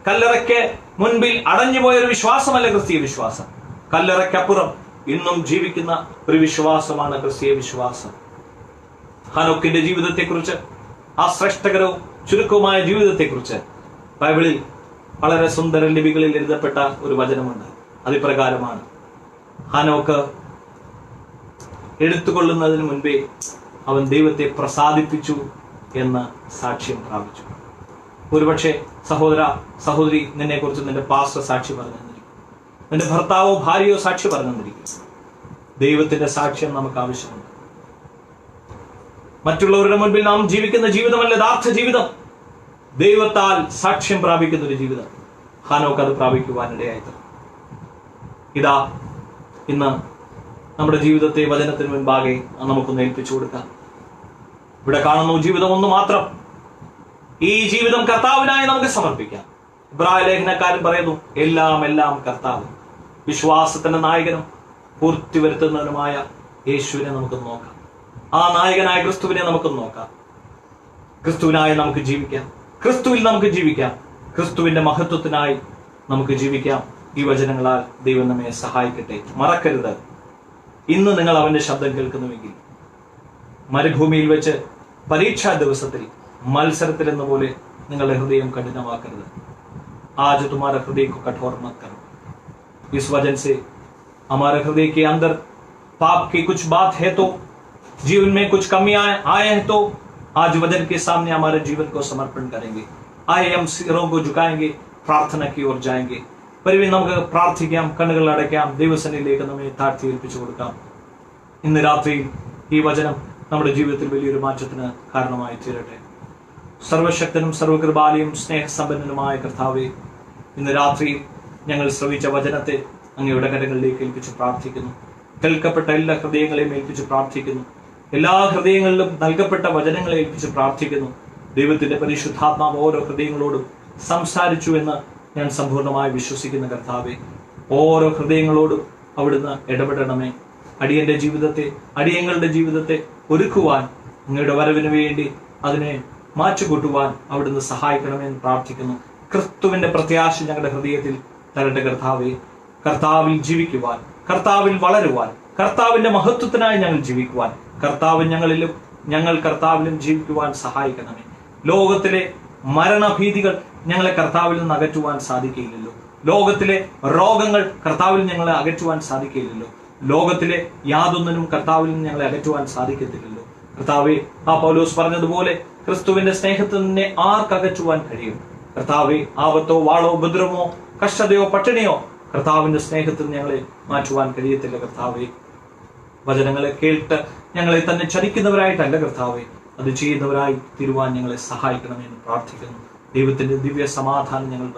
കല്ലറയ്ക്ക് മുൻപിൽ അടഞ്ഞുപോയ ഒരു വിശ്വാസമല്ല ക്രിസ്തീയ വിശ്വാസം. കല്ലറയ്ക്കപ്പുറം ഇന്നും ജീവിക്കുന്ന ഒരു വിശ്വാസമാണ് ക്രിസ്തീയ വിശ്വാസം. ഹനോക്കിന്റെ ജീവിതത്തെക്കുറിച്ച്, ആ ശ്രേഷ്ഠകരവും ചുരുക്കവുമായ ജീവിതത്തെക്കുറിച്ച് ബൈബിളിൽ വളരെ സുന്ദര ലിപികളിൽ എഴുതപ്പെട്ട ഒരു വചനമുണ്ട്. അതിപ്രകാരമാണ്, ഹനോക്ക് എടുത്തുകൊള്ളുന്നതിന് മുൻപേ അവൻ ദൈവത്തെ പ്രസാദിപ്പിച്ചു എന്ന് സാക്ഷ്യം പ്രാപിച്ചു. ഒരുപക്ഷെ സഹോദര സഹോദരി, നിന്നെ കുറിച്ച് നിന്റെ പാസ്റ്റർ സാക്ഷി പറഞ്ഞിരിക്കും, നിന്റെ ഭർത്താവോ ഭാര്യയോ സാക്ഷി പറഞ്ഞിരിക്കും. ദൈവത്തിന്റെ സാക്ഷ്യം നമുക്ക് ആവശ്യമുണ്ട്. മറ്റുള്ളവരുടെ മുൻപിൽ നാം ജീവിക്കുന്ന ജീവിതമല്ല യഥാർത്ഥ ജീവിതം. ദൈവത്താൽ സാക്ഷ്യം പ്രാപിക്കുന്ന ഒരു ജീവിതം. ഹാനോക്ക് അത് പ്രാപിക്കുവാനിടയായി. ഇതാ, ഇന്ന് നമ്മുടെ ജീവിതത്തെ വചനത്തിന് മുൻപാകെ നമുക്കൊന്ന് ഏൽപ്പിച്ചു കൊടുക്കാം. ഇവിടെ കാണുന്നു ജീവിതം ഒന്ന് മാത്രം. ഈ ജീവിതം കർത്താവിനായി നമുക്ക് സമർപ്പിക്കാം. ഇബ്രായ ലേഖനക്കാരൻ പറയുന്നു, എല്ലാം കർത്താവ്. വിശ്വാസത്തിന്റെ നായകനും പൂർത്തി വരുത്തുന്നവനുമായ യേശുവിനെ നമുക്ക് നോക്കാം. ആ നായകനായ ക്രിസ്തുവിനെ നമുക്ക് നോക്കാം. ക്രിസ്തുവിനായി നമുക്ക് ജീവിക്കാം. ക്രിസ്തുവിൽ നമുക്ക് ജീവിക്കാം. ക്രിസ്തുവിന്റെ മഹത്വത്തിനായി നമുക്ക് ജീവിക്കാം. ഈ വചനങ്ങളാൽ ദൈവം നമ്മെ സഹായിക്കട്ടെ. മറക്കരുത്, ഇന്ന് നിങ്ങൾ അവന്റെ ശബ്ദം കേൾക്കുന്നുവെങ്കിൽ മരുഭൂമിയിൽ വെച്ച് പരീക്ഷാ ദിവസത്തിൽ മത്സരത്തിൽ എന്ന പോലെ നിങ്ങളുടെ ഹൃദയം കഠിനമാക്കരുത്. आज तुम्हारा हृदय को कठोर मत करो. इस वजह से हमारे हृदय के अंदर पाप की कुछ बात है तो, जीवन में कुछ कमियां आए हैं तो आज वचन के सामने हमारे जीवन को समर्पण करेंगे. आए हम सिरों को झुकाएंगे, प्रार्थना की ओर जाएंगे. പരിവിൻ നമുക്ക് പ്രാർത്ഥിക്കാം, കണ്ണുകൾ അടയ്ക്കാം, ദൈവസന്നിധിയിലേക്ക് നമ്മെ താഴ്ത്തി ഏൽപ്പിച്ചു കൊടുക്കാം. ഇന്ന് രാത്രിയിൽ ഈ വചനം നമ്മുടെ ജീവിതത്തിൽ വലിയൊരു മാറ്റത്തിന് കാരണമായി തീരട്ടെ. സർവശക്തനും സർവകൃപാലിയും സ്നേഹസമ്പന്നനുമായ കർത്താവേ, ഇന്ന് രാത്രിയിൽ ഞങ്ങൾ ശ്രവിച്ച വചനത്തെ അങ്ങയുടെ കരങ്ങളിലേക്ക് ഏൽപ്പിച്ച് പ്രാർത്ഥിക്കുന്നു. കേൾക്കപ്പെട്ട എല്ലാ ഹൃദയങ്ങളെയും ഏൽപ്പിച്ച് പ്രാർത്ഥിക്കുന്നു. എല്ലാ ഹൃദയങ്ങളിലും നൽകപ്പെട്ട വചനങ്ങളെ ഏൽപ്പിച്ച് പ്രാർത്ഥിക്കുന്നു. ദൈവത്തിന്റെ പരിശുദ്ധാത്മാവ് ഓരോ ഹൃദയങ്ങളോടും സംസാരിച്ചു എന്ന് ഞാൻ സമ്പൂർണ്ണമായി വിശ്വസിക്കുന്ന കർത്താവേ, ഓരോ ഹൃദയങ്ങളോടും അവിടുന്ന് ഇടപെടണമേ. അടിയന്റെ ജീവിതത്തെ, അടിയങ്ങളുടെ ജീവിതത്തെ ഒരുക്കുവാൻ അങ്ങയുടെ വരവിന് വേണ്ടി അതിനെ മാറ്റുകൂട്ടുവാൻ അവിടുന്ന് സഹായിക്കണമെന്ന് പ്രാർത്ഥിക്കുന്നു. ക്രിസ്തുവിന്റെ പ്രത്യാശ ഞങ്ങളുടെ ഹൃദയത്തിൽ തരട്ടെ കർത്താവേ. കർത്താവിൽ ജീവിക്കുവാൻ, കർത്താവിൽ വളരുവാൻ, കർത്താവിന്റെ മഹത്വത്തിനായി ഞങ്ങൾ ജീവിക്കുവാൻ, കർത്താവ് ഞങ്ങളിലും ഞങ്ങൾ കർത്താവിലും ജീവിക്കുവാൻ സഹായിക്കണമേ. ലോകത്തിലെ മരണഭീതികൾ ഞങ്ങളെ കർത്താവിൽ നിന്ന് അകറ്റുവാൻ സാധിക്കുകയില്ലല്ലോ. ലോകത്തിലെ രോഗങ്ങൾ കർത്താവിൽ ഞങ്ങളെ അകറ്റുവാൻ സാധിക്കുകയില്ലല്ലോ. ലോകത്തിലെ യാതൊന്നിനും കർത്താവിൽ നിന്ന് ഞങ്ങളെ അകറ്റുവാൻ സാധിക്കത്തില്ലല്ലോ. കർത്താവെ, ആ പൗലോസ് പറഞ്ഞതുപോലെ ക്രിസ്തുവിന്റെ സ്നേഹത്തിൽ നിന്നെ ആർക്കകറ്റുവാൻ കഴിയും? കർത്താവെ, ആപത്തോ വാളോ ഉപദ്രവമോ കഷ്ടതയോ പട്ടിണിയോ കർത്താവിന്റെ സ്നേഹത്തിൽ ഞങ്ങളെ മാറ്റുവാൻ കഴിയത്തില്ല. കർത്താവെ, വചനങ്ങളെ കേട്ട് ഞങ്ങളെ തന്നെ ചതിക്കുന്നവരായിട്ടല്ല കർത്താവെ, അത് ചെയ്യുന്നവരായി തീരുവാൻ ഞങ്ങളെ സഹായിക്കണമെന്ന് പ്രാർത്ഥിക്കുന്നു. ദൈവത്തിന്റെ ദിവ്യ സമാധാനം ഞങ്ങൾ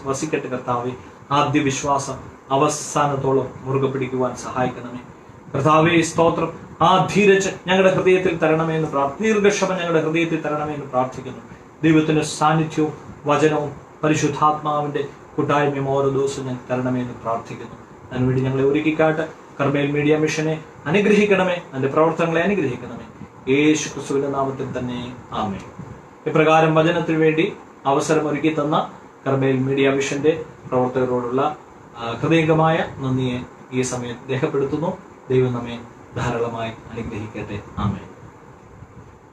വസിക്കട്ടെ കർത്താവെ. ആദ്യ വിശ്വാസം അവസാനത്തോളം മുറുകെ പിടിക്കുവാൻ സഹായിക്കണമേ കർത്താവെ. സ്തോത്രം. ആ ധീരജ് ഞങ്ങളുടെ ഹൃദയത്തിൽ തരണമെന്ന് ദീർഘക്ഷമ ഞങ്ങളുടെ ഹൃദയത്തിൽ തരണമെന്ന് പ്രാർത്ഥിക്കുന്നു. ദൈവത്തിന്റെ സാന്നിധ്യവും വചനവും പരിശുദ്ധാത്മാവിന്റെ കൂട്ടായ്മയും ഓരോ ദിവസവും ഞങ്ങൾക്ക് തരണമെന്ന് പ്രാർത്ഥിക്കുന്നു. അതിനുവേണ്ടി ഞങ്ങളെ ഒരുക്കിക്കാട്ട് കർമ്മേൽ മീഡിയ മിഷനെ അനുഗ്രഹിക്കണമേ, അതിന്റെ പ്രവർത്തനങ്ങളെ അനുഗ്രഹിക്കണമേ. യേശു ക്രിസ്തുവിന്റെ നാമത്തിൽ തന്നെ ആമേൻ. ഇപ്രകാരം വചനത്തിന് വേണ്ടി അവസരം ഒരുക്കി തന്ന കർമ്മേൽ മീഡിയ മിഷന്റെ പ്രവർത്തകരോടുള്ള ഹൃദയംഗമായ നന്ദിയെ ഈ സമയത്ത് രേഖപ്പെടുത്തുന്നു. ദൈവം നമ്മെ ധാരാളമായി അനുഗ്രഹിക്കട്ടെ. ആമേൻ.